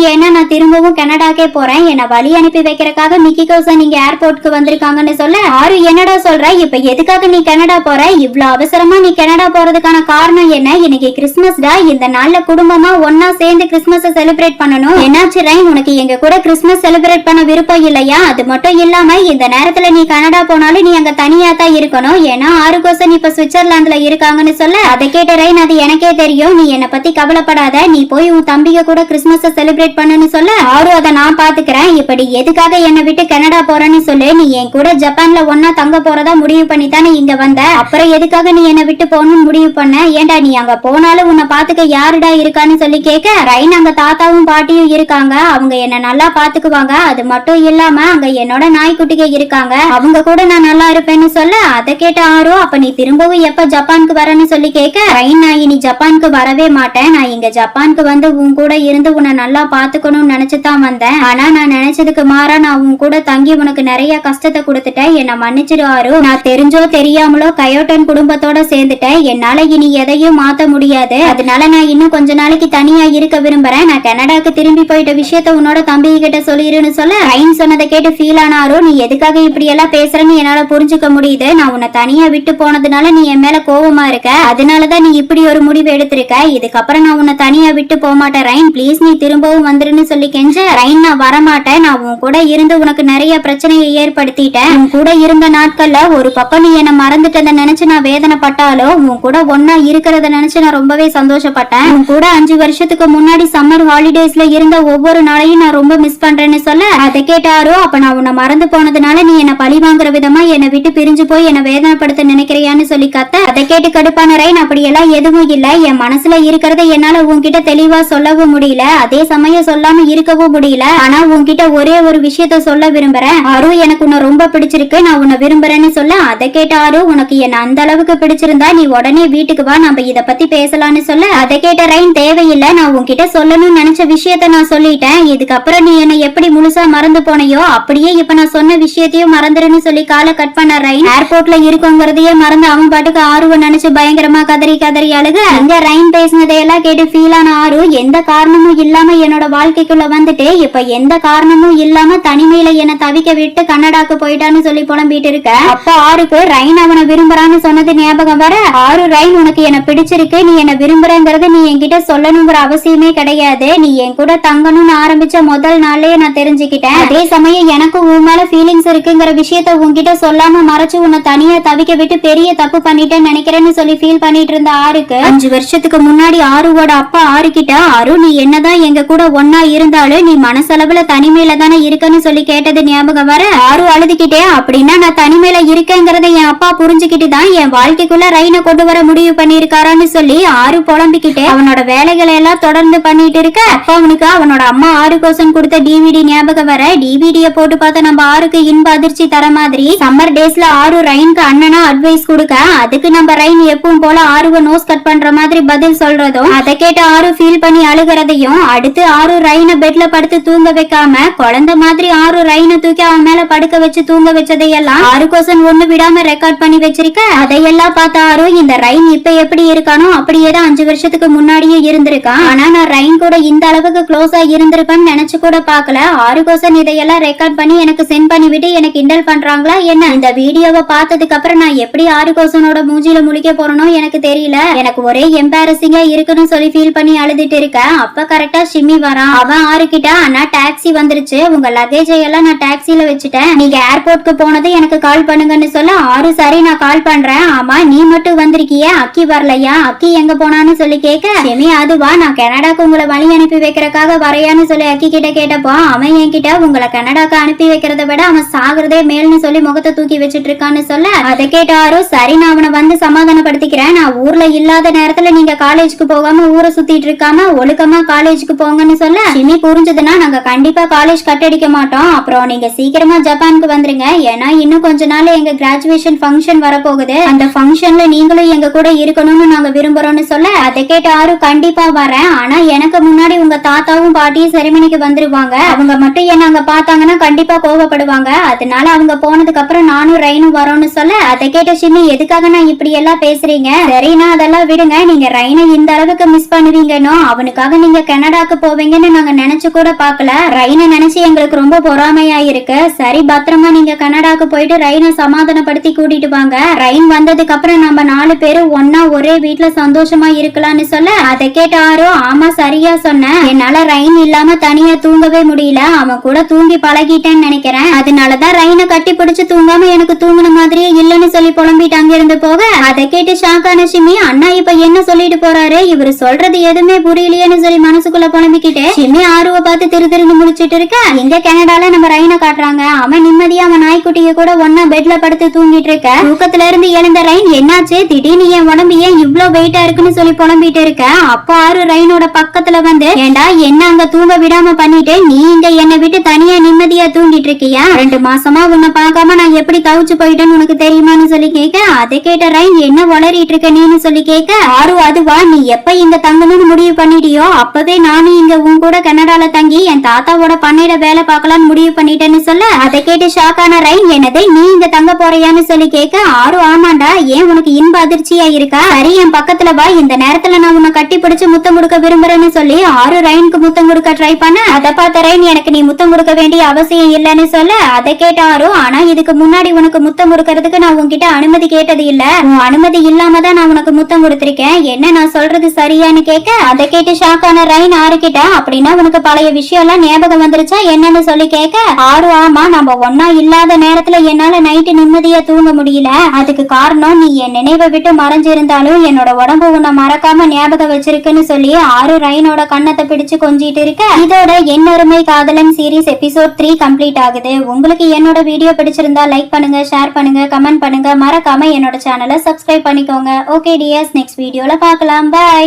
ஏன்னா நான் திரும்பவும் கனடாக்கே போறேன், என்ன வழி அனுப்பி வைக்கிறதுக்காக மிக்கி கோசன் நீங்க ஏர்போர்ட்க்கு வந்திருக்காங்கன்னு சொல்ல, ஆறு என்னடா சொல்ற, இப்ப எதுக்காக நீ கனடா போற, இவ்வளவு அவசரமா நீ கனடா போறதுக்கான காரணம் என்ன, இன்னைக்கு கிறிஸ்துமஸ் டே, இந்த நாள்ல குடும்பமா ஒன்னா சேர்ந்து கிறிஸ்துமஸ் செலிப்ரேட் பண்ணணும், என்னாச்சு ரைன் உனக்கு எங்க கூட கிறிஸ்துமஸ் செலிப்ரேட் பண்ண விருப்பம் இல்லையா? அது மட்டும் இல்லாம இந்த நேரத்துல நீ கனடா போனாலும் நீ அங்க தனியா தான் இருக்கணும். ஏன்னா ஆறுகோசன் இப்ப சுவிட்சர்லாந்துல இருக்காங்கன்னு சொல்ல அதை கேட்ட ரெயின், அது எனக்கே தெரியும், நீ என்ன பத்தி கவலைப்படாத, நீ போய் உன் தம்பிக கூட கிறிஸ்துமஸ் செலிப்ரேட் பண்ணுன்னு சொல்ல ஆறு அதை நான் பாத்துக்கிறேன். இப்படி எதுக்காக என்னை விட்டு கனடா போறேன்னு சொல்லு, நீ என் கூட ஜப்பான்ல ஒன்னா தங்க போறதா முடிவு பண்ணி தானே இங்க வந்த, அப்புறம் எதுக்காக நீ என்னை விட்டு போகணும்னு முடிவு பண்ண? ஏண்டா நீ அங்க போனாலும் உன்னை பாத்துக்க யாருடா இருக்கான்னு சொல்லி கேட்க ரெயின், அங்க தாத்தாவும் பாட்டியும் இருக்காங்க, அவங்க என்ன நல்லா பாத்துக்குவாங்க, அது மட்டும் இல்லாம அங்க என்னோட நாய்க்குட்டிக இருக்காங்க, அவங்க கூட நான் நல்லா இருப்பேன்னு சொல்ல அதை கேட்ட ஆரோ, அப்ப நீ திரும்பவும் எப்ப ஜப்பானுக்கு வரேன்னு சொல்லி கேட்க ரெயின், நான் இனி ஜப்பானுக்கு வரவே மாட்டேன், நான் இங்க ஜப்பானுக்கு வந்து உன் கூட இருந்து உன்னை நல்லா பாத்துக்கணும்னு நினைச்சுதான் வந்தேன், ஆனா நான் நினைச்சதுக்கு மாறா நான் உன் கூட தங்கி உனக்கு நிறைய கஷ்டத்தை கொடுத்துட்டேன், என்ன மன்னிச்சிடு ஆரோ, நான் தெரிஞ்சோ தெரியாமலோ கயோட்டன் குடும்பத்தோட சேர்ந்துட்டேன், என்னால இனி எதையும் மாத்த முடியாது, அதனால நான் இன்னும் கொஞ்ச நாளைக்கு தனியா இருக்க விரும்புறேன், நான் கனடாக்கு திரும்பி போயிட்ட விஷயத்த உன்னோட தம்பி கிட்ட சொல்லிருன்னு சொல்ல ரெயின் சொன்னதை கேட்டு ஃபீல் ஆனாரோ, நீ எதுக்காக இப்படி எல்லாம் பேசுறன்னு என்னால புரிஞ்சுக்க முடியுது, நான் உன்னை தனியா விட்டு போனதுனால நீ என் மேல கோவமா இருக்க, அதனாலதான் நீ இப்படி ஒரு முடிவு எடுத்திருக்க, இதுக்கப்புறம் நான் உன்னை தனியா விட்டு போக மாட்டேன் ரெயின், ப்ளீஸ் நீ திரும்பவும் வந்துருன்னு சொல்லி கெஞ்ச ரெயின், நான் வரமாட்டேன், நான் உன் கூட இருந்து உனக்கு நிறைய பிரச்சனையை ஏற்படுத்திட்டேன், உன் கூட இருந்த நாட்கள்ல ஒரு பக்கம் நீ என்ன மறந்துட்டதை நினைச்சு நான் வேதனைப்பட்டாலும் உன் கூட ஒன்னா இருக்கிறத நினைச்சு நான் ரொம்பவே சந்தோஷப்பட்டேன், உன் கூட 5 வருஷத்துக்கு முன்னாடி சம்மர் ஹாலிடேஸ்ல இருந்த ஒவ்வொரு நாளையும் நான் ரொம்ப மிஸ் பண்றேன்னு சொல்ல அதை கேட்டாரோ, அப்ப நான் உன்னை மறந்து போனதுனால நீ என்ன பழி வாங்குற விதமா என்னை விட்டு பிரிஞ்சு போய் என்ன வேதனைப்படுத்த நினைக்கிறியான்னு சொல்லி கத்த அதை கேட்டு கடுப்பான ரெயின், அப்படியெல்லாம் எதுவும் இல்ல, என் மனசுல இருக்கிறத என்னால உன்கிட்ட தெளிவா சொல்லவும் முடியல, அதே சமயம் சொல்லாம இருக்கவும் முடியல, ஆனா உன்கிட்ட ஒரே ஒரு விஷயத்த சொல்ல விரும்புறேன் ஆரு, எனக்கு உன்னை ரொம்ப பிடிச்சிருக்கு, நான் உன்னை விரும்புறேன்னு சொல்ல அதை கேட்ட ஆரு, உனக்கு என்ன அந்த அளவுக்கு பிடிச்சிருந்தா நீ உடனே வீட்டுக்கு வா, நம்ம இத பத்தி பேசலாம்னு சொல்ல அதை கேட்ட ரெயின், தேவையில்லை, நான் உன்கிட்ட சொல்லணும்னு நினைச்ச விஷயத்த நான் சொல்லிட்டேன், இதுக்கப்புறம் நீ என்ன எப்படி முழுசா மறந்து போனையோ அப்படியே இப்ப நான் சொன்ன விஷயத்தையும் மறந்துருன்னு சொல்லி காலை கட் பண்ண ரெயின் ஏர்போர்ட்ல இருக்குங்கிறதையே மறந்து அவன் பாட்டுக்கு ஆர்வம் நினைச்சு பயங்கரமா கதறி கதறி அழுக அங்க ரெயின் பேசினதையெல்லாம் கேட்டு ஃபீல் ஆன ஆரு, எந்த காரணமும் இல்லாம என்னோட வாழ்க்கைக்குள்ள வந்துட்டு இப்ப எந்த காரணமும் இல்லாம தனிமையில என்ன தவிக்க விட்டு கனடாக்கு போயிட்டான்னு சொல்லி புலம்பிட்டு இருக்க அப்ப ஆருக்கு ரெயின் அவனை விரும்புறான்னு சொன்னது ஞாபகம் வர ஆரு, ரெயின் உனக்கு என்ன பிடிச்சிருக்கு, நீ என்ன விரும்புறங்கிறத நீ என்கிட்ட சொல்லணுங்கிற அவசியமே கிடையாது, நீ என் கூட தங்கணும்னு ஆரம்பிச்ச முதல் நாள்லயே நான் தெரிஞ்சுக்கிட்டேன், அதே சமயம் எனக்கும் உன் மேல ஃபீலிங்ஸ் இருக்குங்கிற விஷயத்த உன்கிட்ட சொல்லாம மறைச்சு உன்னை தனியா தவிக்க விட்டு பெரிய தப்பு பண்ணிட்டேன்னு நினைக்கிறேன்னு சொல்லி ஃபீல் பண்ணிட்டு இருந்த ஆருக்கு 5 வருஷத்துக்கு முன்னாடி ஆருவோட அப்பா ஆரு கிட்ட, ஆரு நீ என்னதான் எங்க கூட ஒன்னா இருந்தாலும் நீ மனசளவுல தனிமையில தானே இருக்கன்னு சொல்லி கேட்டது ஞாபகம் வர ஆரு அழுதுகிட்டே, அப்படின்னா நான் தனிமையில இருக்கேங்கிறத என் அப்பா புரிஞ்சுக்கிட்டு தான் என் வாழ்க்கைக்குள்ள ரெயினை கொண்டு வர முடிவு பண்ணிருக்காரான்னு சொல்லி ஆரு புலம்பிக்கிட்டே அவனோட வேலைகளை எல்லாம் தொடர்ந்து பண்ணிட்டு இருக்க அப்ப அவனுக்கு அவனோட அம்மா ஆறுகோசன் கொடுத்த டிவிடி ஞாபகம் வர டிவிடிய போட்டு பார்த்த நம்ம ஆருக்கு இன்ப அதிர்ச்சி தர மாதிரி சம்மர் டேஸ்ல ஆறு ரெயினுக்கு அண்ணனா அட்வைஸ் கொடுக்க அதுக்கு நம்ம ரெயின் எப்பவும் போல ஆறுவ நோஸ் கட் பண்ற மாதிரி பதில் சொல்றதும் அதை கேட்டு ஆறு ஃபீல் பண்ணி அழுகிறதையும் அடுத்து ஆறு ரெயினை பெட்ல படுத்து தூங்க வைக்காம குழந்தை மாதிரி ஆறு ரெயினை தூக்கி அவன் மேல படுக்க வச்சு தூங்க வச்சதையெல்லாம் ஆறுகோசன் ஒண்ணு விடாம ரெக்கார்ட் பண்ணி வச்சிருக்க அதையெல்லாம் பார்த்த ஆறு இந்த ரெயின் இப்ப எப்படி இருக்கானோ அப்படியேதான் 5 வருஷத்துக்கு முன்னாடியே இருந்திருக்கான், ஆனா நான் ரெயின் கூட இந்த அளவுக்கு க்ளோஸா இருந்திருப்பேன்னு நினைச்சு கூட பாக்கல, ஆறுகோசன் இதையெல்லாம் ரெக்கார்ட் பண்ணி எனக்கு சென்ட் பண்ணிவிட்டு எனக்கு கிண்டல் பண்றாங்களா என்ன, இந்த வீடியோவை பார்த்ததுக்கு அப்புறம் நான் எப்படி ஆறுகோசனோட மூஞ்சில முழிக்க போறனோ எனக்கு தெரியல, எனக்கு ஒரே எம்பாரசிங்கா இருக்குன்னு சொல்லி ஃபீல் பண்ணி அழுதுட்டு இருக்க அப்ப கரெக்டா ஷிம்மி வரான், அவன் ஆறுகிட்ட அண்ணா டாக்ஸி வந்துருச்சு, உங்க லக்கேஜை எல்லாம் நான் டாக்ஸில வச்சுட்டேன், நீங்க ஏர்போர்ட்க்கு போனது எனக்கு கால் பண்ணுங்கன்னு சொல்ல ஆறு சரி நான் கால் பண்றேன், ஆமா நீ மட்டும் வந்திருக்கிய அக்கி வரலையா, அக்கி எங்க போனான்னு சொல்லி கேட்க ஷிம்மி அதுவா நான் கனடாக்கு உங்களை வழி அனுப்பி வைக்கிறதுக்காக வரையான்னு சொல்லி அக்கி கிட்ட கேட்டப்போ அவன் என்கிட்ட உங்களை கனடாக்கு அனுப்பி வைக்கிறத விட அவன் சாகுறதே மேல்னு சொல்லி முகத்தை தூக்கி வச்சிட்டு இருக்கான்னு சொல்ல அதை கேட்டாரோ சரி நான் அவனை வந்து சமாதானப்படுத்திக்கிறேன், நான் ஊர்ல இல்லாத நேரத்துல நீங்க காலேஜுக்கு போகாம ஊரை சுத்திட்டு இருக்காம ஒழுக்கமா காலேஜுக்கு போங்கன்னு சொல்ல ஷிம்மி புரிஞ்சதுன்னா நாங்க கண்டிப்பா காலேஜ் கட்டடிக்க மாட்டோம், அப்புறம் நீங்க சீக்கிரமா ஜப்பானுக்கு வந்துருங்க, ஏன்னா இன்னும் கொஞ்ச நாள் எங்க கிராஜுவேஷன் ஃபங்க்ஷன் வரப்போகுது, அந்த ஃபங்க்ஷன்ல நீங்களும் எங்க கூட இருக்கணும்னு நாங்க விரும்புறோம்னு சொல்ல அதை கேட்ட ஆறு கண்டிப்பா வரேன், ஆனா எனக்கு முன்னாடி உங்க தாத்தாவும் பாட்டியும் செரிமனிக்கு வந்துருவாங்க, அவங்க மட்டும் என்ன அங்க பார்த்தாங்கன்னா கண்டிப்பா கோவப்படுவாங்க, அதனால அவங்க போனதுக்கு அப்புறம் நானும் ரெயினும் வரோம்னு சொல்ல அதை கேட்ட ஷிம்மி எதுக்காக நான் இப்படி எல்லாம் பேசுறீங்க, சரினா அதெல்லாம் விடுங்க, நீங்க ரெயினை இந்த அளவுக்கு மிஸ் பண்ணுவீங்கன்னு அவனுக்காக நீங்க கனடாக்கு போவீங்கன்னு நாங்க நினைச்சு கூட பாக்கல, ரெயினை நினைச்சு எங்களுக்கு ரொம்ப பொறாமையா இருக்கு, சரி பத்திரமா நீங்க கனடாக்கு போயிட்டு ரெயினை சமாதானப்படுத்தி கூட்டிட்டு வாங்க, ரெயின் வந்ததுக்கு அப்புறம் நம்ம 4 பேரும் ஒன்னா ஒரே வீட்டுல சந்தோஷமா இருக்கலாம்னு சொல்ல அதை கேட்ட ஆரோ ஆமா சரியா சொன்ன, என்னால ரெயின் இல்லாம தனியா தூங்கவே முடியல, தெரியல, அவன் கூட தூங்கி பழகிட்டேன்னு நினைக்கிறேன். அதனாலதான் ரைனை கட்டி பிடிச்சு தூங்காம எனக்கு தூங்குன மாதிரியே இல்லன்னு சொல்லி புலம்பிட்டு அங்கிருந்து போக அதை கேட்டு ஷாக்கான ஷிமி, அண்ணா இப்ப என்ன சொல்லிட்டு போறாரு, இவரு சொல்றது எதுவுமே புரியலையேன்னு சொல்லி மனசுக்குள்ள புலம்பிக்கிட்டு ஷிமி ஆர்வ பார்த்து திரு திருன்னு முடிச்சிட்டு இருக்க. எங்க கனடால நம்ம ரைனை காட்டுறாங்க. அவன் நிம்மதியா அவன் நாய்க்குட்டிய கூட ஒன்னா பெட்ல படுத்து தூங்கிட்டு இருக்க. தூக்கத்துல இருந்து எழுந்த ரைன், என்னாச்சு திடீர்னு என் உடம்பு ஏன் இவ்வளவு வெயிட்டா இருக்குன்னு சொல்லி புலம்பிட்டு இருக்க. அப்ப ஆறு ரைனோட பக்கத்துல வந்து, ஏண்டா என்ன அங்க தூங்க விடாம பண்ணிட்டு நீ இங்க என்னை விட்டு தனியா நிம்மதியா தூங்கிட்டு இருக்கியா? 2 மாசமா உன்னை பார்க்காம நான் எப்படி தவிச்சு போயிட்டேன்னு உனக்கு தெரியுமான்னு சொல்லி கேட்க. அதை கேட்ட ரைன், என்ன வளரிட்டு இருக்க நீன்னு சொல்லி கேட்க. ஆறு, அதுவா, நீ எப்ப இங்க தங்கணும்னு முடிவு பண்ணிட்டியோ அப்பவே நானும் இங்க உன் கூட கனடால தங்கி என் தாத்தாவோட பண்ணையில வேலை பார்க்கலாம்னு முடிவு பண்ணிட்டேன்னு சொல்ல அதை கேட்டு ஷாக்கான ரைன், என்னதை நீ இங்க தங்க போறியான்னு சொல்லி கேட்க. ஆறு, ஆமாண்டா, ஏன் உனக்கு இன்ப அதிர்ச்சியா இருக்கா? சரி, என் பக்கத்துல வா, இந்த நேரத்துல நான் உன்னை கட்டி பிடிச்சு முத்தம் கொடுக்க விரும்புறேன்னு சொல்லி ஆறு ரைனுக்கு முத்தம் கொடுக்க ட்ரை பண்ண. அதை பார்த்த ரைன், எனக்கு நீ முத்தம் கொடுக்க வேண்டிய அவசியம் இல்லைன்னு சொல்ல அதை கேட்ட ஆறு, ஆனா இதுக்கு முன்னாடி உனக்கு முத்தம் கொடுக்கறதுக்கு நான் உன்கிட்ட அனுமதி கேட்டது இல்ல, உன் அனுமதி இல்லாம தான் நான் உனக்கு முத்தம் கொடுத்திருக்கேன், என்ன நான் சொல்றது சரியான்னு கேட்க. அதை கேட்டு ஷாக்கான ரைன் ஆறு கிட்ட, அப்படின்னா உனக்கு பழைய விஷயம் எல்லாம் ஞாபகம் வந்துருச்சா என்னன்னு சொல்லி கேட்க. ஆறு, ஆமா, நம்ம ஒன்னா இல்லாத நேரத்துல என்னால நைட்டு நிம்மதியா தூங்க முடியல, அதுக்கு காரணம் நீ என் நினைவை விட்டு மறைஞ்சிருந்தாலும் என்னோட உடம்பு உன்னை மறக்காம ஞாபகம் வச்சிருக்குன்னு சொல்லி ஆறு ரைனோட கண்ணத்தை பிடிச்சு கொஞ்சிட்டு இருக்க. இதோட என்னொருமை காதலன் சீரீஸ் எபிசோட் 3 கம்ப்ளீட் ஆகுது. உங்களுக்கு என்னோட வீடியோ பிடிச்சிருந்தா லைக் பண்ணுங்க, ஷேர் பண்ணுங்க, கமெண்ட் பண்ணுங்க, மறக்காம என்னோட சேனலை சப்ஸ்கிரைப் பண்ணிக்கோங்க. ஓகே டியர்ஸ், நெக்ஸ்ட் வீடியோல பார்க்கலாம். பை.